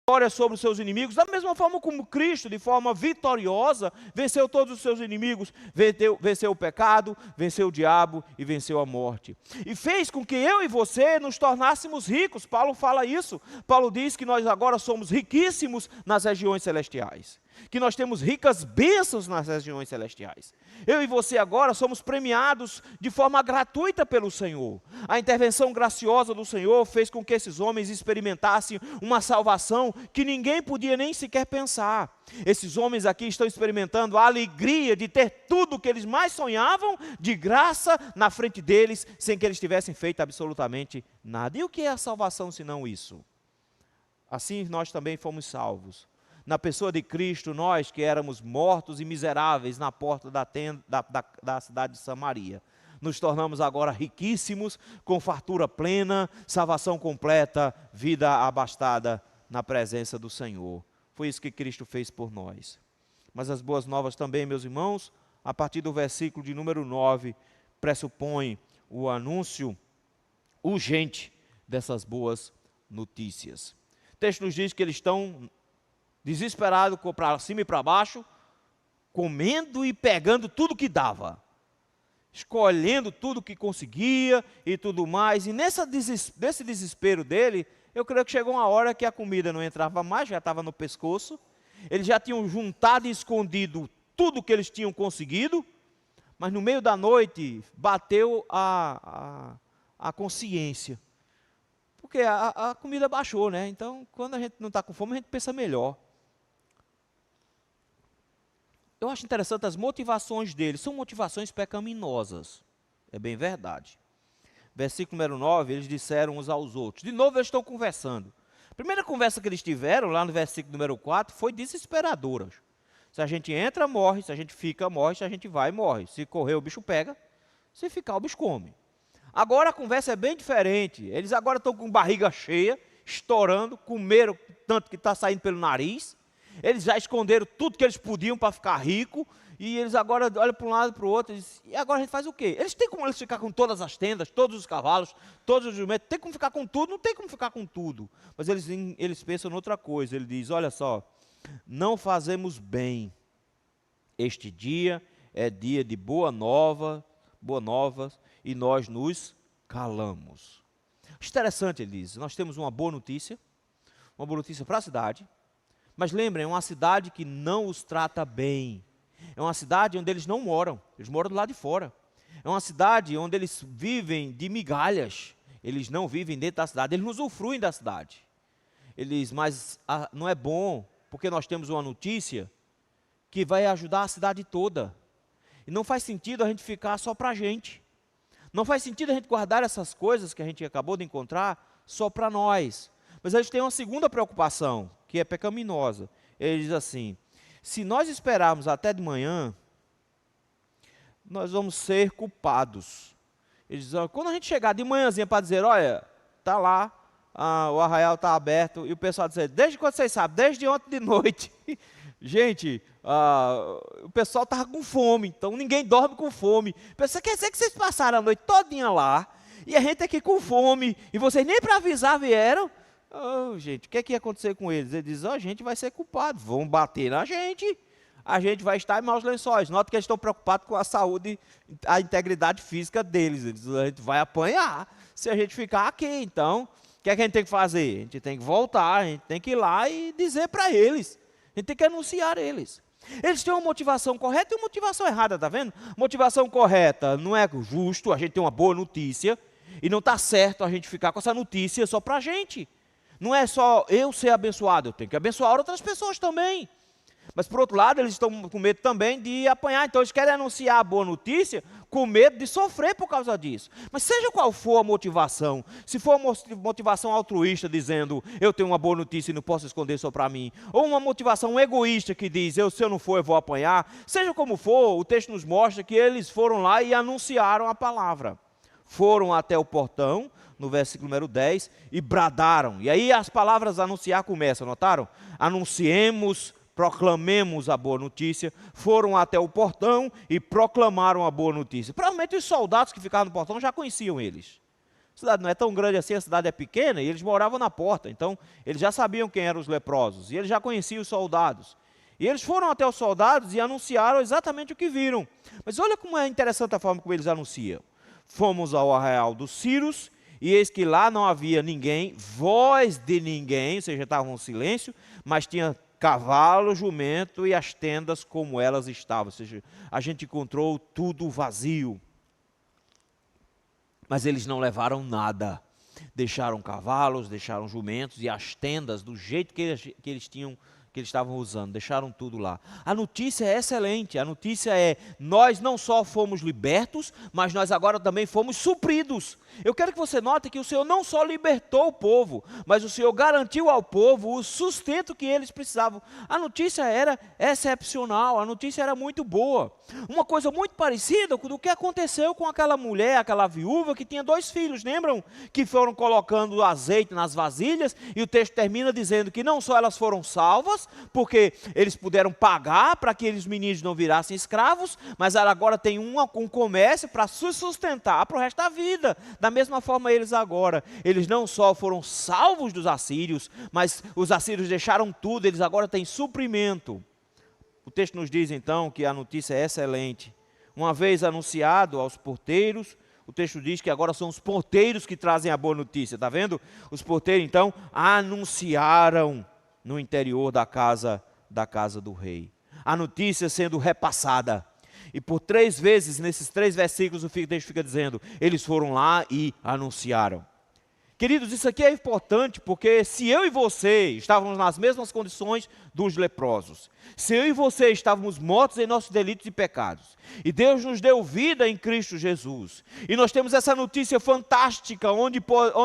Vitória sobre os seus inimigos, da mesma forma como Cristo, de forma vitoriosa, venceu todos os seus inimigos, venceu o pecado, venceu o diabo e venceu a morte. E fez com que eu e você nos tornássemos ricos. Paulo fala isso. Paulo diz que nós agora somos riquíssimos nas regiões celestiais, que nós temos ricas bênçãos nas regiões celestiais. Eu e você agora somos premiados de forma gratuita pelo Senhor. A intervenção graciosa do Senhor fez com que esses homens experimentassem uma salvação que ninguém podia nem sequer pensar. Esses homens aqui estão experimentando a alegria de ter tudo o que eles mais sonhavam de graça na frente deles, sem que eles tivessem feito absolutamente nada. E o que é a salvação senão isso? Assim nós também fomos salvos. Na pessoa de Cristo, nós que éramos mortos e miseráveis na porta da cidade de Samaria, nos tornamos agora riquíssimos, com fartura plena, salvação completa, vida abastada na presença do Senhor. Foi isso que Cristo fez por nós. Mas as boas novas também, meus irmãos, a partir do versículo de número 9, pressupõe o anúncio urgente dessas boas notícias. O texto nos diz que eles estão desesperado para cima e para baixo, comendo e pegando tudo que dava, escolhendo tudo que conseguia e tudo mais. E nesse desespero dele, eu creio que chegou uma hora que a comida não entrava mais, já estava no pescoço. Eles já tinham juntado e escondido tudo que eles tinham conseguido, mas no meio da noite bateu a consciência. Porque a comida baixou, né? Então, quando a gente não está com fome, a gente pensa melhor. Eu acho interessante as motivações deles, são motivações pecaminosas, é bem verdade. Versículo número 9, eles disseram uns aos outros, de novo eles estão conversando. A primeira conversa que eles tiveram, lá no versículo número 4, foi desesperadora. Se a gente entra, morre, se a gente fica, morre, se a gente vai, morre. Se correr, o bicho pega, se ficar, o bicho come. Agora a conversa é bem diferente, eles agora estão com barriga cheia, estourando, comeram tanto que está saindo pelo nariz. Eles já esconderam tudo que eles podiam para ficar rico, e eles agora olham para um lado e para o outro, e agora a gente faz o quê? Eles têm como eles ficar com todas as tendas, todos os cavalos, todos os jumentos, tem como ficar com tudo? Não tem como ficar com tudo. Mas eles pensam em outra coisa, ele diz, olha só, não fazemos bem, este dia é dia de boas novas, e nós nos calamos. Interessante, ele diz, nós temos uma boa notícia para a cidade. Mas lembrem, é uma cidade que não os trata bem. É uma cidade onde eles não moram, eles moram do lado de fora. É uma cidade onde eles vivem de migalhas. Eles não vivem dentro da cidade, eles não usufruem da cidade. Mas não é bom, porque nós temos uma notícia que vai ajudar a cidade toda. E não faz sentido a gente ficar só para a gente. Não faz sentido a gente guardar essas coisas que a gente acabou de encontrar só para nós. Mas eles têm uma segunda preocupação, que é pecaminosa. Ele diz assim, se nós esperarmos até de manhã, nós vamos ser culpados. Ele diz, quando a gente chegar de manhãzinha para dizer, olha, está lá, o arraial está aberto, e o pessoal diz, desde quando vocês sabem? Desde ontem de noite. Gente, o pessoal estava com fome, então ninguém dorme com fome. Você quer dizer que vocês passaram a noite todinha lá, e a gente aqui com fome, e vocês nem para avisar vieram? Gente, o que é que ia acontecer com eles? Eles dizem, a gente vai ser culpado, vão bater na gente, a gente vai estar em maus lençóis. Nota que eles estão preocupados com a saúde, a integridade física deles. Eles dizem, a gente vai apanhar se a gente ficar aqui. Então, o que é que a gente tem que fazer? A gente tem que voltar, a gente tem que ir lá e dizer para eles. A gente tem que anunciar eles. Eles têm uma motivação correta e uma motivação errada, está vendo? Motivação correta, não é justo a gente ter uma boa notícia, e não está certo a gente ficar com essa notícia só para a gente. Não é só eu ser abençoado, eu tenho que abençoar outras pessoas também. Mas, por outro lado, eles estão com medo também de apanhar. Então, eles querem anunciar a boa notícia com medo de sofrer por causa disso. Mas seja qual for a motivação, se for uma motivação altruísta, dizendo, eu tenho uma boa notícia e não posso esconder só para mim, ou uma motivação egoísta que diz, se eu não for, eu vou apanhar, seja como for, o texto nos mostra que eles foram lá e anunciaram a palavra. Foram até o portão, no versículo número 10, e bradaram. E aí as palavras anunciar começam, notaram? Anunciemos, proclamemos a boa notícia, foram até o portão e proclamaram a boa notícia. Provavelmente os soldados que ficavam no portão já conheciam eles. A cidade não é tão grande assim, a cidade é pequena, e eles moravam na porta, então eles já sabiam quem eram os leprosos, e eles já conheciam os soldados. E eles foram até os soldados e anunciaram exatamente o que viram. Mas olha como é interessante a forma como eles anunciam. Fomos ao arraial dos Círios, e eis que lá não havia ninguém, voz de ninguém, ou seja, estavam em silêncio, mas tinha cavalo, jumento e as tendas como elas estavam. Ou seja, a gente encontrou tudo vazio. Mas eles não levaram nada. Deixaram cavalos, deixaram jumentos e as tendas do jeito que eles estavam usando, deixaram tudo lá. A notícia é excelente, a notícia é, nós não só fomos libertos, mas nós agora também fomos supridos. Eu quero que você note que o Senhor não só libertou o povo, mas o Senhor garantiu ao povo o sustento que eles precisavam. A notícia era excepcional, a notícia era muito boa. Uma coisa muito parecida com o que aconteceu com aquela mulher, aquela viúva que tinha 2 filhos, lembram? Que foram colocando azeite nas vasilhas, e o texto termina dizendo que não só elas foram salvas, porque eles puderam pagar para que aqueles meninos não virassem escravos, mas ela agora tem um comércio para se sustentar para o resto da vida. Da mesma forma eles agora, eles não só foram salvos dos assírios, mas os assírios deixaram tudo, eles agora têm suprimento. O texto nos diz então que a notícia é excelente. Uma vez anunciado aos porteiros, o texto diz que agora são os porteiros que trazem a boa notícia, está vendo? Os porteiros então anunciaram no interior da casa do rei. A notícia sendo repassada. E por 3 vezes, nesses 3 versículos, o texto fica dizendo, eles foram lá e anunciaram. Queridos, isso aqui é importante porque se eu e você estávamos nas mesmas condições dos leprosos, se eu e você estávamos mortos em nossos delitos e pecados, e Deus nos deu vida em Cristo Jesus, e nós temos essa notícia fantástica, onde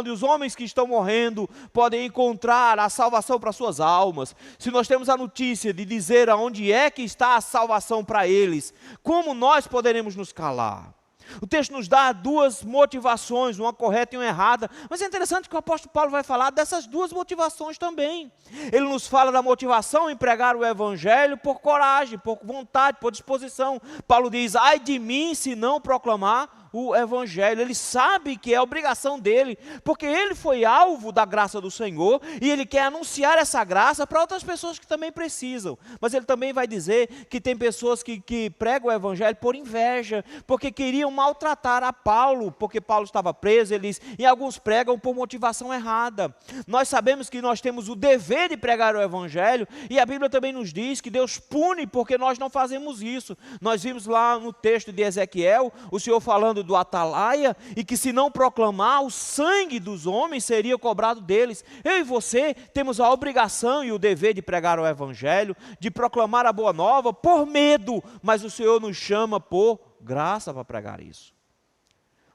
os homens que estão morrendo podem encontrar a salvação para suas almas, se nós temos a notícia de dizer aonde é que está a salvação para eles, como nós poderemos nos calar? O texto nos dá 2 motivações, uma correta e uma errada, mas é interessante que o apóstolo Paulo vai falar dessas 2 motivações também. Ele nos fala da motivação em pregar o evangelho por coragem, por vontade, por disposição. Paulo diz, ai de mim se não proclamar o evangelho. Ele sabe que é obrigação dele, porque ele foi alvo da graça do Senhor, e ele quer anunciar essa graça para outras pessoas que também precisam. Mas ele também vai dizer que tem pessoas que pregam o evangelho por inveja, porque queriam maltratar a Paulo, porque Paulo estava preso, e alguns pregam por motivação errada. Nós sabemos que nós temos o dever de pregar o evangelho, e a Bíblia também nos diz que Deus pune porque nós não fazemos isso. Nós vimos lá no texto de Ezequiel, o Senhor falando do atalaia, e que se não proclamar, o sangue dos homens seria cobrado deles. Eu e você temos a obrigação e o dever de pregar o evangelho, de proclamar a boa nova por medo, mas o Senhor nos chama por graça para pregar isso.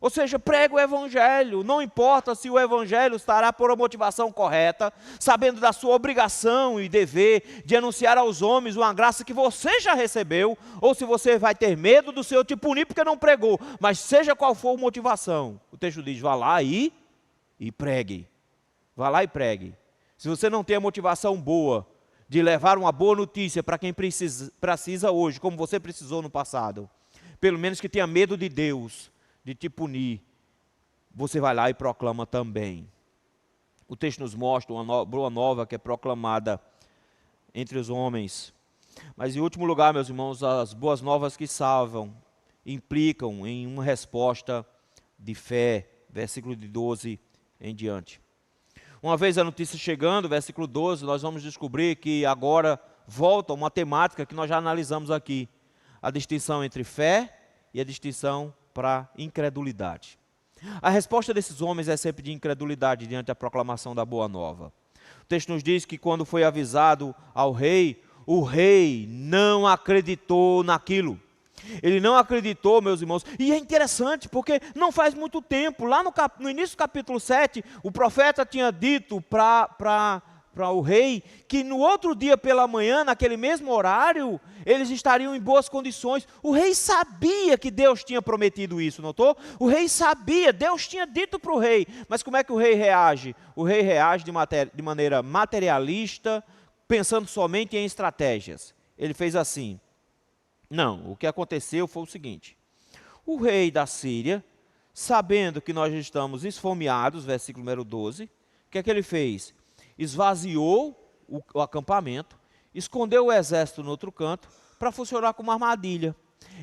Ou seja, prega o evangelho, não importa se o evangelho estará por uma motivação correta, sabendo da sua obrigação e dever de anunciar aos homens uma graça que você já recebeu, ou se você vai ter medo do Senhor te punir porque não pregou, mas seja qual for a motivação, o texto diz, vá lá e pregue, vá lá e pregue. Se você não tem a motivação boa de levar uma boa notícia para quem precisa hoje, como você precisou no passado, pelo menos que tenha medo de Deus, de te punir, você vai lá e proclama também. O texto nos mostra uma boa nova que é proclamada entre os homens. Mas em último lugar, meus irmãos, as boas novas que salvam implicam em uma resposta de fé, versículo de 12 em diante. Uma vez a notícia chegando, versículo 12, nós vamos descobrir que agora volta a uma temática que nós já analisamos aqui. A distinção entre fé e a distinção para incredulidade. A resposta desses homens é sempre de incredulidade diante da proclamação da boa nova. O texto nos diz que quando foi avisado ao rei, o rei não acreditou naquilo. Ele não acreditou, meus irmãos, e é interessante porque não faz muito tempo, lá no início do capítulo 7, o profeta tinha dito para o rei que no outro dia pela manhã, naquele mesmo horário, eles estariam em boas condições. O rei sabia que Deus tinha prometido isso, notou? O rei sabia, Deus tinha dito para o rei, mas como é que o rei reage? O rei reage de maneira materialista, pensando somente em estratégias. Ele fez assim. Não, o que aconteceu foi o seguinte: o rei da Síria, sabendo que nós estamos esfomeados, versículo número 12, o que é que ele fez? Esvaziou o acampamento, escondeu o exército no outro canto, para funcionar como armadilha.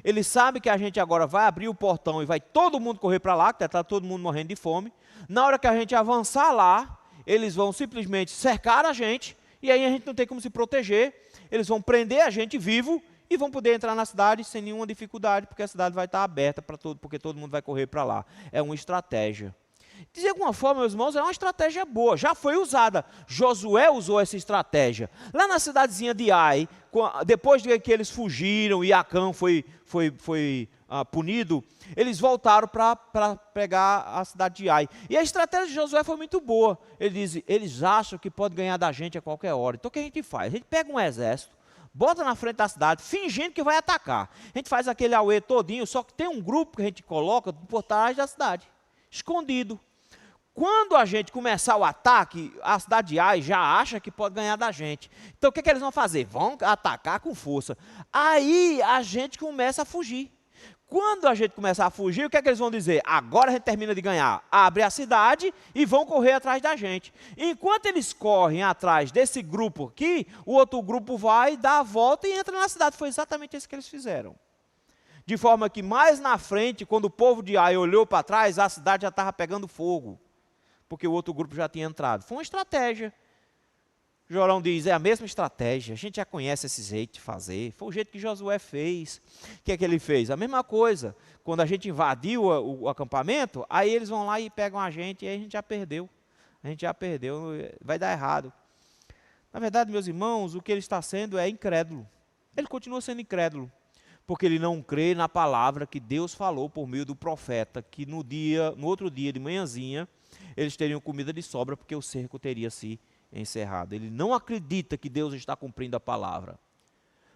Ele sabe que a gente agora vai abrir o portão e vai todo mundo correr para lá, que está todo mundo morrendo de fome. Na hora que a gente avançar lá, eles vão simplesmente cercar a gente, e aí a gente não tem como se proteger, eles vão prender a gente vivo, e vão poder entrar na cidade sem nenhuma dificuldade, porque a cidade vai estar aberta para todo, porque todo mundo vai correr para lá. É uma estratégia. De alguma forma, meus irmãos, é uma estratégia boa, já foi usada. Josué usou essa estratégia. Lá na cidadezinha de Ai, depois de que eles fugiram e Acã foi punido, eles voltaram para pegar a cidade de Ai. E a estratégia de Josué foi muito boa. Ele diz, eles acham que pode ganhar da gente a qualquer hora. Então o que a gente faz? A gente pega um exército, bota na frente da cidade, fingindo que vai atacar. A gente faz aquele auê todinho, só que tem um grupo que a gente coloca por trás da cidade, escondido. Quando a gente começar o ataque, a cidade de Ai já acha que pode ganhar da gente. Então o que eles vão fazer? Vão atacar com força. Aí a gente começa a fugir. Quando a gente começar a fugir, o que eles vão dizer? Agora a gente termina de ganhar. Abre a cidade e vão correr atrás da gente. Enquanto eles correm atrás desse grupo aqui, o outro grupo vai, dá a volta e entra na cidade. Foi exatamente isso que eles fizeram. De forma que mais na frente, quando o povo de Ai olhou para trás, a cidade já estava pegando fogo. Porque o outro grupo já tinha entrado. Foi uma estratégia. Jorão diz, é a mesma estratégia, a gente já conhece esse jeito de fazer, foi o jeito que Josué fez. O que é que ele fez? A mesma coisa, quando a gente invadiu o acampamento, aí eles vão lá e pegam a gente, e aí a gente já perdeu, vai dar errado. Na verdade, meus irmãos, o que ele está sendo é incrédulo, ele continua sendo incrédulo, porque ele não crê na palavra que Deus falou por meio do profeta, que no outro dia de manhãzinha, eles teriam comida de sobra, porque o cerco teria se encerrado. Ele não acredita que Deus está cumprindo a palavra.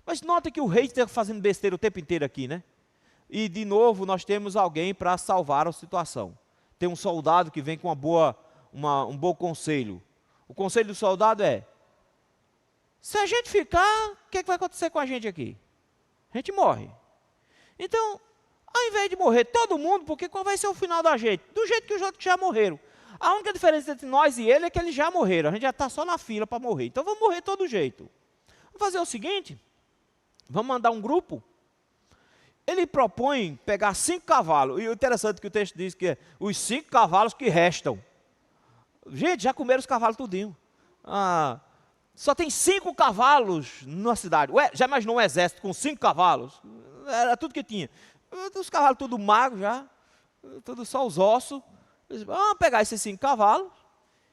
Mas nota que o rei está fazendo besteira o tempo inteiro aqui, né? E de novo nós temos alguém para salvar a situação. Tem um soldado que vem com um bom conselho. O conselho do soldado é: se a gente ficar, o que vai acontecer com a gente aqui? A gente morre. Então, ao invés de morrer todo mundo, porque qual vai ser o final da gente? Do jeito que os outros já morreram. A única diferença entre nós e ele é que eles já morreram. A gente já está só na fila para morrer. Então vamos morrer de todo jeito. Vamos fazer o seguinte. Vamos mandar um grupo. Ele propõe pegar 5 cavalos. E o interessante é que o texto diz que é os 5 cavalos que restam. Gente, já comeram os cavalos tudinho. Só tem 5 cavalos na cidade. Ué, já imaginou um exército com 5 cavalos? Era tudo que tinha. Os cavalos tudo magros já. Tudo só os ossos. Vamos pegar esses 5 cavalos,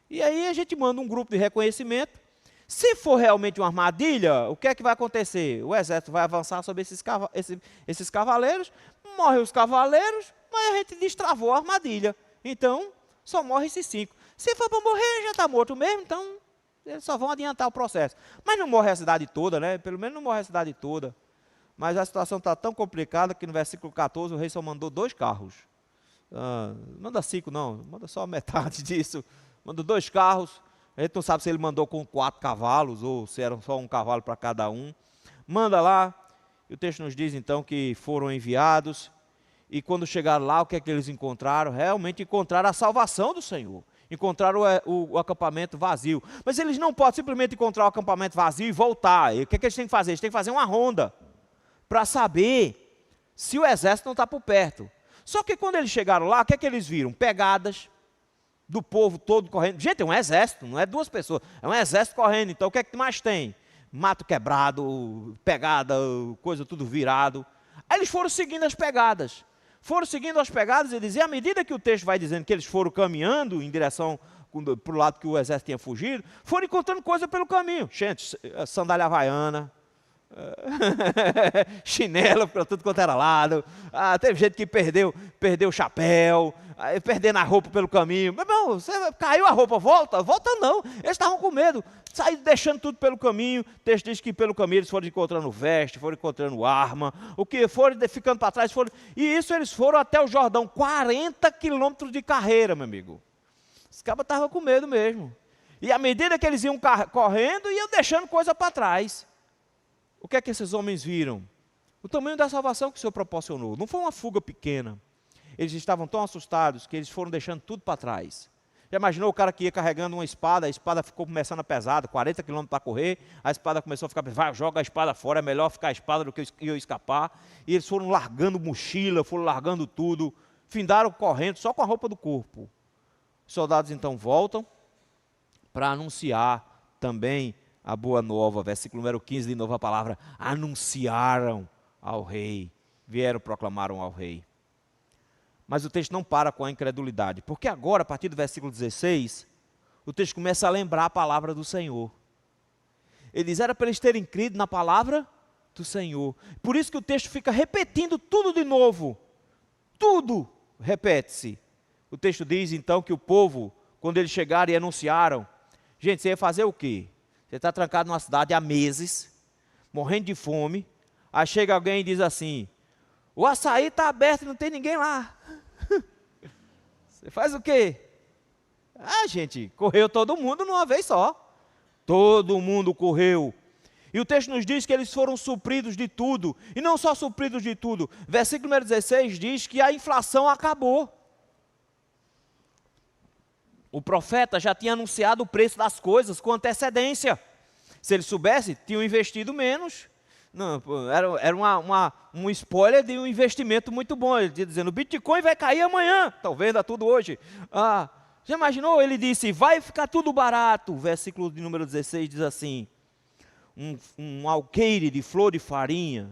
e aí a gente manda um grupo de reconhecimento. Se for realmente uma armadilha, o que é que vai acontecer? O exército vai avançar sobre esses cavaleiros, morrem os cavaleiros, mas a gente destravou a armadilha. Então, só morre esses 5. Se for para morrer, já está morto mesmo, então eles só vão adiantar o processo. Mas não morre a cidade toda, né? Pelo menos não morre a cidade toda. Mas a situação está tão complicada que no versículo 14 o rei só mandou 2 carros. Manda 5 não, manda só metade disso, manda 2 carros, a gente não sabe se ele mandou com 4 cavalos, ou se era só um cavalo para cada um, manda lá, e o texto nos diz então que foram enviados, e quando chegaram lá, o que é que eles encontraram? Realmente encontraram a salvação do Senhor, encontraram o acampamento vazio, mas eles não podem simplesmente encontrar o acampamento vazio e voltar. E o que é que eles têm que fazer? Eles têm que fazer uma ronda, para saber se o exército não está por perto. Só que quando eles chegaram lá, o que é que eles viram? Pegadas do povo todo correndo. Gente, é um exército, não é 2 pessoas. É um exército correndo. Então o que é que mais tem? mato quebrado, pegada, coisa tudo virado. Aí eles foram seguindo as pegadas. E dizia, à medida que o texto vai dizendo que eles foram caminhando em direção para o lado que o exército tinha fugido, foram encontrando coisa pelo caminho. Gente, sandália havaiana, chinelo para tudo quanto era lado. Teve gente que perdeu o chapéu, perdendo a roupa pelo caminho. Meu irmão, você caiu a roupa, volta não. Eles estavam com medo, saíram deixando tudo pelo caminho. O texto diz que pelo caminho eles foram encontrando veste, foram encontrando arma, o que foram ficando para trás, e isso eles foram até o Jordão, 40 quilômetros de carreira, meu amigo. Os cabas estavam com medo mesmo. E à medida que eles iam correndo, iam deixando coisa para trás. O que é que esses homens viram? O tamanho da salvação que o Senhor proporcionou. Não foi uma fuga pequena. Eles estavam tão assustados que eles foram deixando tudo para trás. Já imaginou o cara que ia carregando uma espada, a espada ficou começando a pesar, 40 quilômetros para correr, a espada começou a ficar, vai, joga a espada fora, é melhor ficar a espada do que eu escapar. E eles foram largando mochila, foram largando tudo, findaram correndo só com a roupa do corpo. Os soldados então voltam para anunciar também a boa nova, versículo número 15, de novo a palavra, anunciaram ao rei, vieram, proclamaram ao rei. Mas o texto não para com a incredulidade, porque agora, a partir do versículo 16, o texto começa a lembrar a palavra do Senhor. Ele diz, era para eles terem crido na palavra do Senhor. Por isso que o texto fica repetindo tudo de novo. Tudo repete-se. O texto diz então que o povo, quando eles chegaram e anunciaram, gente, você ia fazer o quê? Você está trancado numa cidade há meses, morrendo de fome, aí chega alguém e diz assim, o açaí está aberto e não tem ninguém lá. Você faz o quê? Gente, correu todo mundo numa vez só. Todo mundo correu. E o texto nos diz que eles foram supridos de tudo. E não só supridos de tudo. Versículo número 16 diz que a inflação acabou. O profeta já tinha anunciado o preço das coisas com antecedência. Se ele soubesse, tinham investido menos. Não, era um spoiler de um investimento muito bom. Ele dizendo, o Bitcoin vai cair amanhã. Estão vendo tudo hoje. Já imaginou? Ele disse, vai ficar tudo barato. O versículo de número 16 diz assim, um alqueire de flor de farinha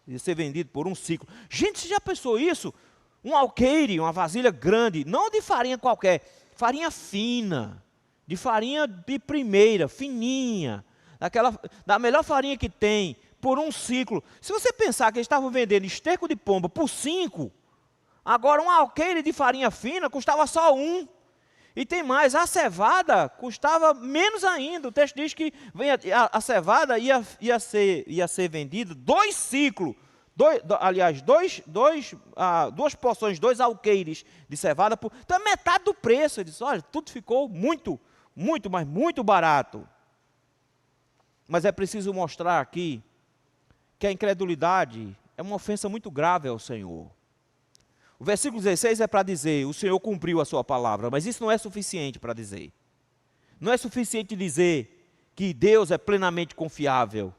ia ser vendido por 1 ciclo. Gente, você já pensou isso? Um alqueire, uma vasilha grande, não de farinha qualquer, farinha fina, de farinha de primeira, fininha, da melhor farinha que tem, por 1 ciclo. Se você pensar que eles estavam vendendo esterco de pomba por 5, agora um alqueire de farinha fina custava só 1. E tem mais, a cevada custava menos ainda. O texto diz que a cevada ia ser vendida 2 ciclos. Duas porções, 2 alqueires de cevada, então é metade do preço. Ele disse, olha, tudo ficou muito, mas muito barato. Mas é preciso mostrar aqui que a incredulidade é uma ofensa muito grave ao Senhor. O versículo 16 é para dizer, o Senhor cumpriu a sua palavra, mas isso não é suficiente para dizer. Não é suficiente dizer que Deus é plenamente confiável.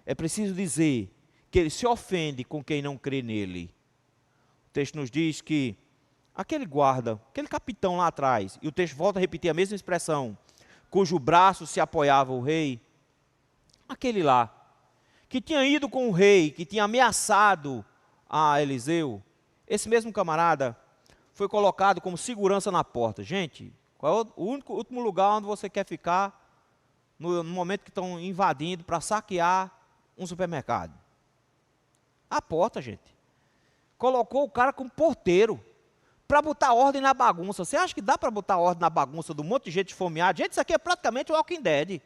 É preciso dizer que Ele se ofende com quem não crê nele. O texto nos diz que aquele guarda, aquele capitão lá atrás, e o texto volta a repetir a mesma expressão, cujo braço se apoiava o rei, aquele lá, que tinha ido com o rei, que tinha ameaçado a Eliseu, esse mesmo camarada foi colocado como segurança na porta. Gente, qual é o último lugar onde você quer ficar no momento que estão invadindo para saquear um supermercado? A porta, gente. Colocou o cara como porteiro para botar ordem na bagunça. Você acha que dá para botar ordem na bagunça de um monte de gente esfomeada? Gente, isso aqui é praticamente o Walking Dead.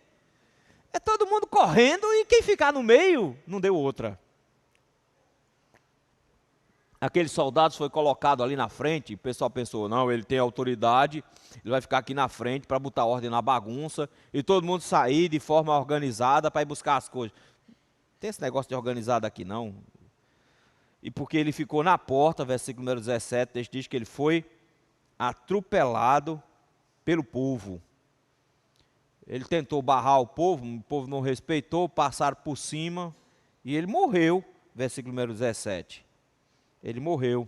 É todo mundo correndo e quem ficar no meio não deu outra. Aqueles soldados foi colocado ali na frente, o pessoal pensou, não, ele tem autoridade, ele vai ficar aqui na frente para botar ordem na bagunça, e todo mundo sair de forma organizada para ir buscar as coisas. Não tem esse negócio de organizado aqui não. E porque ele ficou na porta, versículo número 17, diz que ele foi atropelado pelo povo. Ele tentou barrar o povo não respeitou, passaram por cima, e ele morreu, versículo número 17. Ele morreu.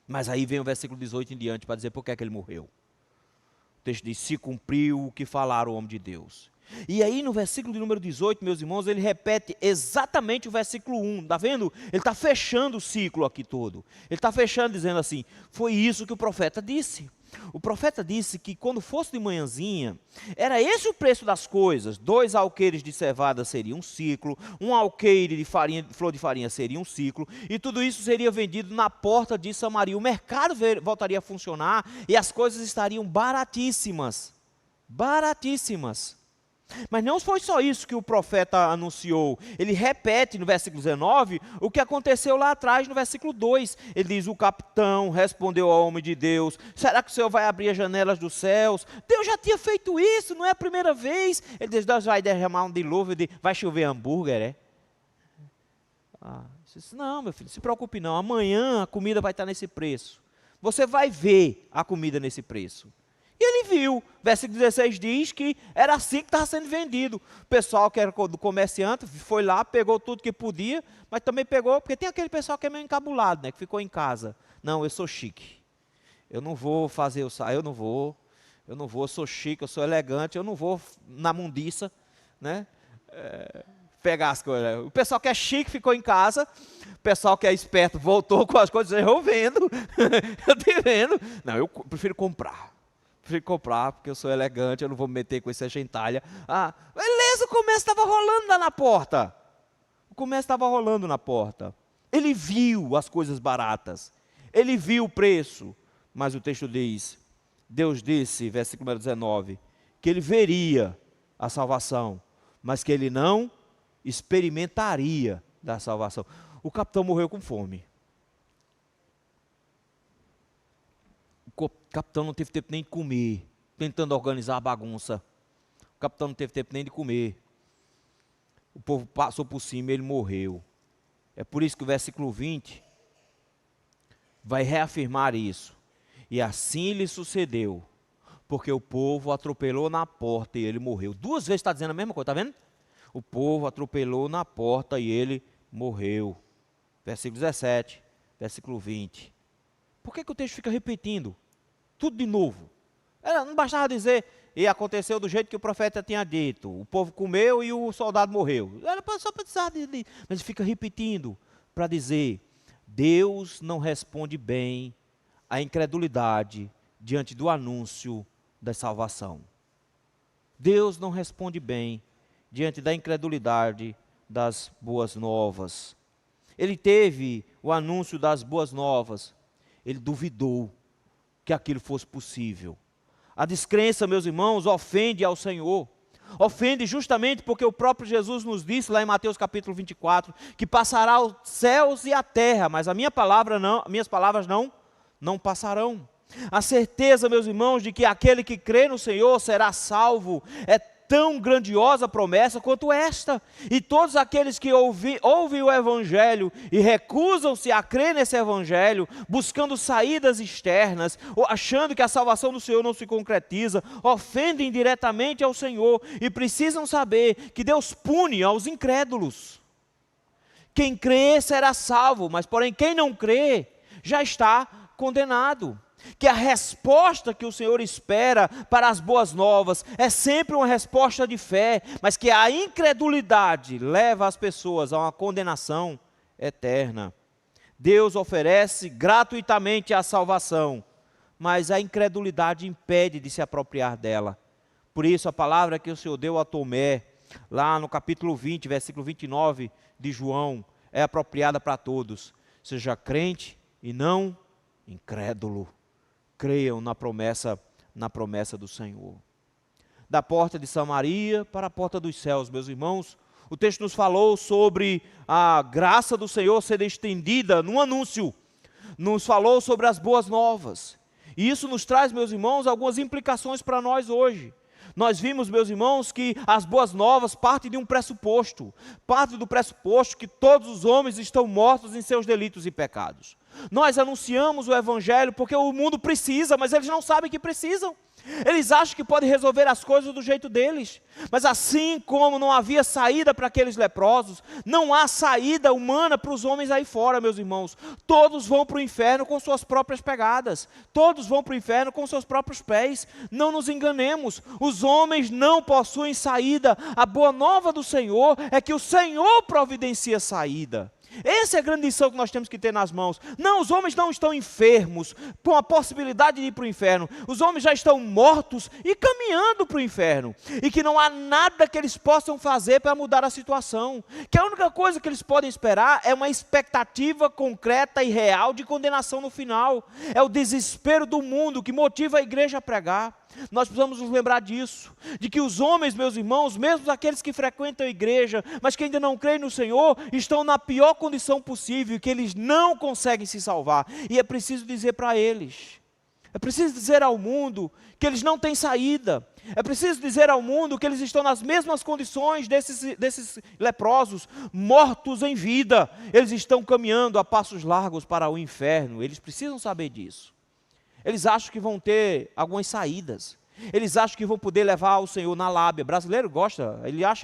Mas aí vem o versículo 18 em diante para dizer por que é que ele morreu. O texto diz, se cumpriu o que falaram o homem de Deus. E aí no versículo de número 18, meus irmãos, ele repete exatamente o versículo 1, está vendo? Ele está fechando o ciclo aqui todo. Ele está fechando dizendo assim, foi isso que o profeta disse. O profeta disse que quando fosse de manhãzinha, era esse o preço das coisas. 2 alqueires de cevada seria um ciclo, 1 alqueire de farinha, flor de farinha seria um ciclo, e tudo isso seria vendido na porta de Samaria. O mercado voltaria a funcionar e as coisas estariam baratíssimas. Baratíssimas. Mas não foi só isso que o profeta anunciou. Ele repete no versículo 19 o que aconteceu lá atrás no versículo 2. Ele diz, o capitão respondeu ao homem de Deus, será que o Senhor vai abrir as janelas dos céus? Deus já tinha feito isso, não é a primeira vez. Ele diz, Deus vai derramar um dilúvio, vai chover hambúrguer, é? Disse, não, meu filho, não se preocupe não, amanhã a comida vai estar nesse preço. Você vai ver a comida nesse preço. E ele viu, versículo 16 diz que era assim que estava sendo vendido. O pessoal que era do comerciante foi lá, pegou tudo que podia, mas também pegou, porque tem aquele pessoal que é meio encabulado, né, que ficou em casa. Não, eu sou chique, eu não vou fazer, eu sou chique, eu sou elegante, eu não vou na mundiça, né, pegar as coisas. O pessoal que é chique ficou em casa, o pessoal que é esperto voltou com as coisas, eu vendo, eu te vendo. Não, eu prefiro comprar. Prefiro comprar, porque eu sou elegante, eu não vou me meter com essa gentalha. Beleza, o comércio estava rolando lá na porta. O comércio estava rolando na porta. Ele viu as coisas baratas. Ele viu o preço. Mas o texto diz, Deus disse, versículo 19, que ele veria a salvação, mas que ele não experimentaria da salvação. O capitão morreu com fome. O capitão não teve tempo nem de comer, tentando organizar a bagunça. O capitão não teve tempo nem de comer. O povo passou por cima e ele morreu. É por isso que o versículo 20 vai reafirmar isso. E assim lhe sucedeu, porque o povo atropelou na porta e ele morreu. 2 vezes está dizendo a mesma coisa, está vendo? O povo atropelou na porta e ele morreu. Versículo 17, versículo 20. Por que o texto fica repetindo? Tudo de novo. Não bastava dizer, e aconteceu do jeito que o profeta tinha dito. O povo comeu e o soldado morreu. Era só para dizer, mas fica repetindo para dizer, Deus não responde bem à incredulidade diante do anúncio da salvação. Deus não responde bem diante da incredulidade das boas novas. Ele teve o anúncio das boas novas, ele duvidou que aquilo fosse possível. A descrença, meus irmãos, ofende ao Senhor. Ofende justamente porque o próprio Jesus nos disse lá em Mateus capítulo 24, que passará os céus e a terra, mas minhas palavras não passarão. A certeza, meus irmãos, de que aquele que crê no Senhor será salvo, é tão grandiosa promessa quanto esta. E todos aqueles que ouvem o Evangelho e recusam-se a crer nesse Evangelho, buscando saídas externas, ou achando que a salvação do Senhor não se concretiza, ofendem diretamente ao Senhor e precisam saber que Deus pune aos incrédulos. Quem crê será salvo, mas porém quem não crê já está condenado. Que a resposta que o Senhor espera para as boas novas é sempre uma resposta de fé, mas que a incredulidade leva as pessoas a uma condenação eterna. Deus oferece gratuitamente a salvação, mas a incredulidade impede de se apropriar dela. Por isso a palavra que o Senhor deu a Tomé, lá no capítulo 20, versículo 29 de João, é apropriada para todos. Seja crente e não incrédulo. Creiam na promessa do Senhor. Da porta de Samaria para a porta dos céus, meus irmãos, o texto nos falou sobre a graça do Senhor ser estendida num anúncio, nos falou sobre as boas novas, e isso nos traz, meus irmãos, algumas implicações para nós hoje. Nós vimos, meus irmãos, que as boas novas partem de um pressuposto. Parte do pressuposto que todos os homens estão mortos em seus delitos e pecados. Nós anunciamos o Evangelho porque o mundo precisa, mas eles não sabem que precisam. Eles acham que podem resolver as coisas do jeito deles. Mas assim como não havia saída para aqueles leprosos, não há saída humana para os homens aí fora, meus irmãos. Todos vão para o inferno com suas próprias pegadas. Todos vão para o inferno com seus próprios pés. Não nos enganemos. Os homens não possuem saída. A boa nova do Senhor é que o Senhor providencia saída. Essa é a grande lição que nós temos que ter nas mãos. Não, os homens não estão enfermos, com a possibilidade de ir para o inferno. Os homens já estão mortos e caminhando para o inferno. E que não há nada que eles possam fazer para mudar a situação. Que a única coisa que eles podem esperar é uma expectativa concreta e real de condenação no final. É o desespero do mundo que motiva a igreja a pregar. Nós precisamos nos lembrar disso, de que os homens, meus irmãos, mesmo aqueles que frequentam a igreja, mas que ainda não creem no Senhor, estão na pior condição possível, que eles não conseguem se salvar, e é preciso dizer para eles, é preciso dizer ao mundo que eles não têm saída, é preciso dizer ao mundo que eles estão nas mesmas condições desses leprosos, mortos em vida, eles estão caminhando a passos largos para o inferno, eles precisam saber disso. Eles acham que vão ter algumas saídas. Eles acham que vão poder levar o Senhor na lábia. Brasileiro gosta,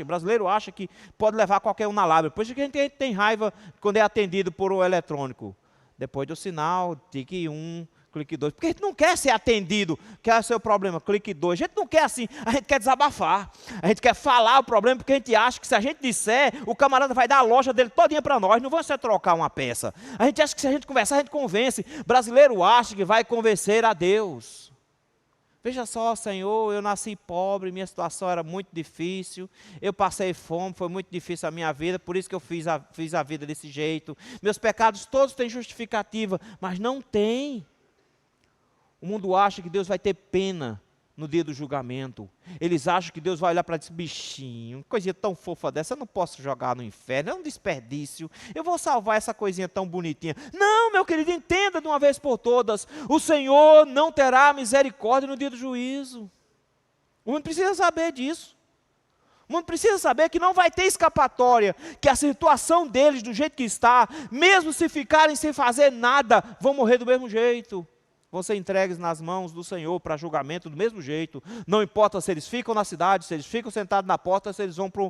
brasileiro acha que pode levar qualquer um na lábia. Por isso que a gente tem raiva quando é atendido por um eletrônico. Depois do sinal, tique 1, clique 2. Porque a gente não quer ser atendido, que é o seu problema, clique 2. A gente não quer assim, a gente quer desabafar. A gente quer falar o problema, porque a gente acha que se a gente disser, o camarada vai dar a loja dele todinha para nós, não vamos só trocar uma peça. A gente acha que se a gente conversar, a gente convence. Brasileiro acha que vai convencer a Deus. Veja só, Senhor, eu nasci pobre, minha situação era muito difícil, eu passei fome, foi muito difícil a minha vida, por isso que eu fiz a vida desse jeito. Meus pecados todos têm justificativa, mas não tem. O mundo acha que Deus vai ter pena no dia do julgamento. Eles acham que Deus vai olhar para esse bichinho, coisinha tão fofa dessa, eu não posso jogar no inferno, é um desperdício, eu vou salvar essa coisinha tão bonitinha. Não, meu querido, entenda de uma vez por todas, o Senhor não terá misericórdia no dia do juízo. O mundo precisa saber disso. O mundo precisa saber que não vai ter escapatória, que a situação deles, do jeito que está, mesmo se ficarem sem fazer nada, vão morrer do mesmo jeito. Vão ser entregues nas mãos do Senhor para julgamento do mesmo jeito. Não importa se eles ficam na cidade, se eles ficam sentados na porta, se eles vão para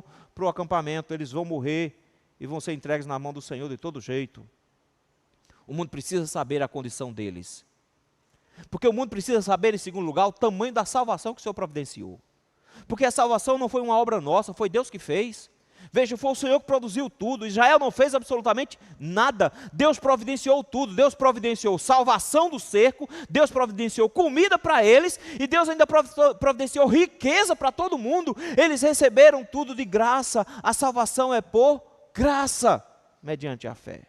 o acampamento, eles vão morrer e vão ser entregues na mão do Senhor de todo jeito. O mundo precisa saber a condição deles. Porque o mundo precisa saber, em segundo lugar, o tamanho da salvação que o Senhor providenciou. Porque a salvação não foi uma obra nossa, foi Deus que fez. Veja, foi o Senhor que produziu tudo. Israel não fez absolutamente nada. Deus providenciou tudo. Deus providenciou salvação do cerco, Deus providenciou comida para eles, e Deus ainda providenciou riqueza para todo mundo. Eles receberam tudo de graça. A salvação é por graça, mediante a fé.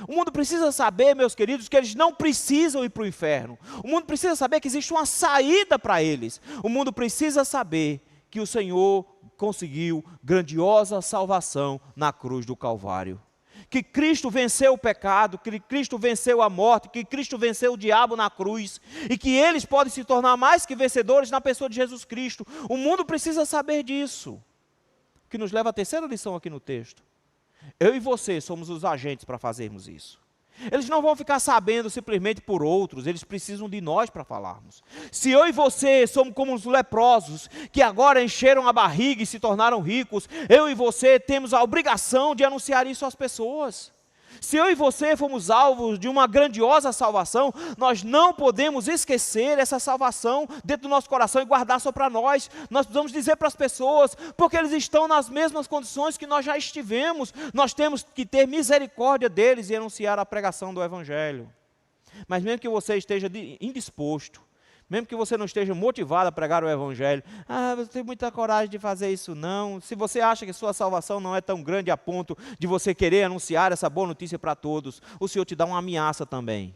O mundo precisa saber, meus queridos, que eles não precisam ir para o inferno. O mundo precisa saber que existe uma saída para eles. O mundo precisa saber que o Senhor conseguiu grandiosa salvação na cruz do Calvário. Que Cristo venceu o pecado, que Cristo venceu a morte, que Cristo venceu o diabo na cruz, e que eles podem se tornar mais que vencedores na pessoa de Jesus Cristo. O mundo precisa saber disso. Que nos leva à terceira lição aqui no texto. Eu e você somos os agentes para fazermos isso. Eles não vão ficar sabendo simplesmente por outros, eles precisam de nós para falarmos. Se eu e você somos como os leprosos, que agora encheram a barriga e se tornaram ricos, eu e você temos a obrigação de anunciar isso às pessoas. Se eu e você fomos alvos de uma grandiosa salvação, nós não podemos esquecer essa salvação dentro do nosso coração e guardar só para nós. Nós precisamos dizer para as pessoas, porque eles estão nas mesmas condições que nós já estivemos. Nós temos que ter misericórdia deles e anunciar a pregação do Evangelho. Mas mesmo que você esteja indisposto, mesmo que você não esteja motivado a pregar o Evangelho, eu não tenho muita coragem de fazer isso não. Se você acha que sua salvação não é tão grande a ponto de você querer anunciar essa boa notícia para todos, o Senhor te dá uma ameaça também.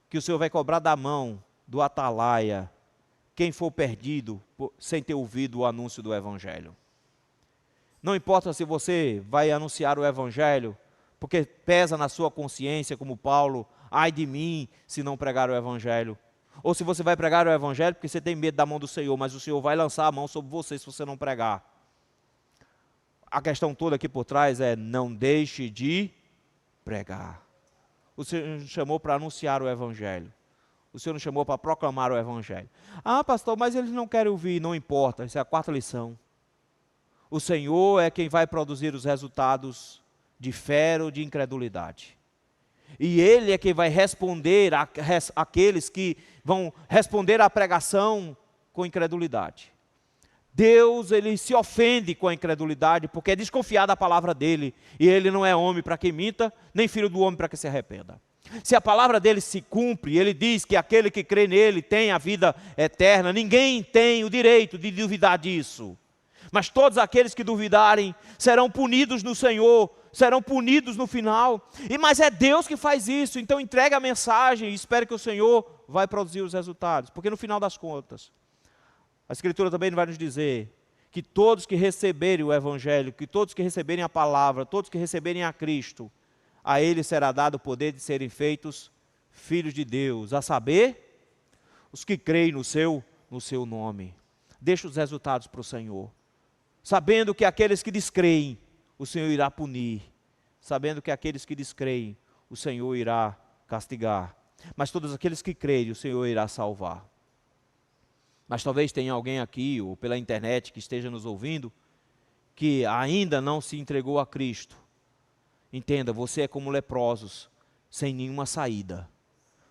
Que o Senhor vai cobrar da mão do atalaia quem for perdido sem ter ouvido o anúncio do Evangelho. Não importa se você vai anunciar o Evangelho, porque pesa na sua consciência, como Paulo, ai de mim se não pregar o Evangelho. Ou se você vai pregar o Evangelho porque você tem medo da mão do Senhor, mas o Senhor vai lançar a mão sobre você se você não pregar. A questão toda aqui por trás é: não deixe de pregar. O Senhor nos chamou para anunciar o Evangelho. O Senhor nos chamou para proclamar o Evangelho. Ah, pastor, mas eles não querem ouvir. Não importa, essa é a quarta lição. O Senhor é quem vai produzir os resultados de fé ou de incredulidade. E Ele é quem vai responder àqueles que vão responder à pregação com incredulidade. Deus, Ele se ofende com a incredulidade, porque é desconfiado da palavra dEle. E Ele não é homem para que minta, nem filho do homem para que se arrependa. Se a palavra dEle se cumpre, Ele diz que aquele que crê nele tem a vida eterna. Ninguém tem o direito de duvidar disso. Mas todos aqueles que duvidarem serão punidos no Senhor, serão punidos no final. Mas é Deus que faz isso, então entregue a mensagem e espere que o Senhor vai produzir os resultados. Porque no final das contas, a Escritura também vai nos dizer que todos que receberem o Evangelho, que todos que receberem a palavra, todos que receberem a Cristo, a Ele será dado o poder de serem feitos filhos de Deus, a saber, os que creem no seu nome. Deixa os resultados para o Senhor. Sabendo que aqueles que descreem, o Senhor irá punir. Sabendo que aqueles que descreem, o Senhor irá castigar. Mas todos aqueles que creem, o Senhor irá salvar. Mas talvez tenha alguém aqui, ou pela internet, que esteja nos ouvindo, que ainda não se entregou a Cristo. Entenda, você é como leprosos, sem nenhuma saída.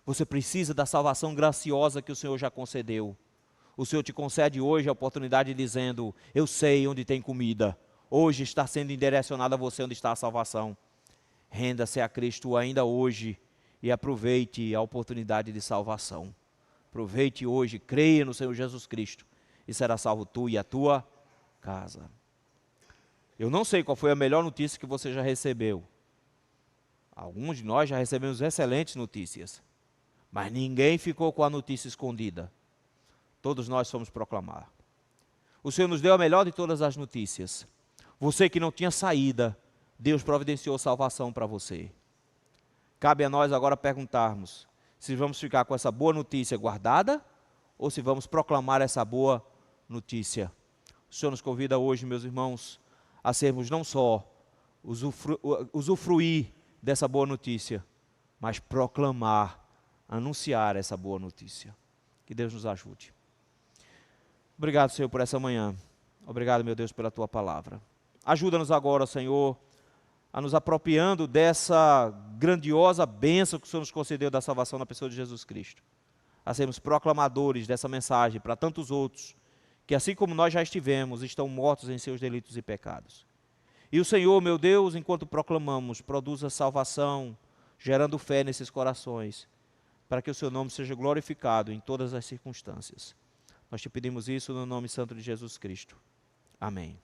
Você precisa da salvação graciosa que o Senhor já concedeu. O Senhor te concede hoje a oportunidade dizendo, eu sei onde tem comida. Hoje está sendo indirecionado a você onde está a salvação. Renda-se a Cristo ainda hoje e aproveite a oportunidade de salvação. Aproveite hoje, creia no Senhor Jesus Cristo e será salvo tu e a tua casa. Eu não sei qual foi a melhor notícia que você já recebeu. Alguns de nós já recebemos excelentes notícias, mas ninguém ficou com a notícia escondida. Todos nós fomos proclamar. O Senhor nos deu a melhor de todas as notícias. Você que não tinha saída, Deus providenciou salvação para você. Cabe a nós agora perguntarmos se vamos ficar com essa boa notícia guardada ou se vamos proclamar essa boa notícia. O Senhor nos convida hoje, meus irmãos, a sermos não só usufruir dessa boa notícia, mas proclamar, anunciar essa boa notícia. Que Deus nos ajude. Obrigado, Senhor, por essa manhã. Obrigado, meu Deus, pela Tua palavra. Ajuda-nos agora, Senhor, a nos apropriando dessa grandiosa bênção que o Senhor nos concedeu da salvação na pessoa de Jesus Cristo. A sermos proclamadores dessa mensagem para tantos outros, que assim como nós já estivemos, estão mortos em seus delitos e pecados. E o Senhor, meu Deus, enquanto proclamamos, produza salvação, gerando fé nesses corações, para que o Seu nome seja glorificado em todas as circunstâncias. Nós te pedimos isso no nome santo de Jesus Cristo. Amém.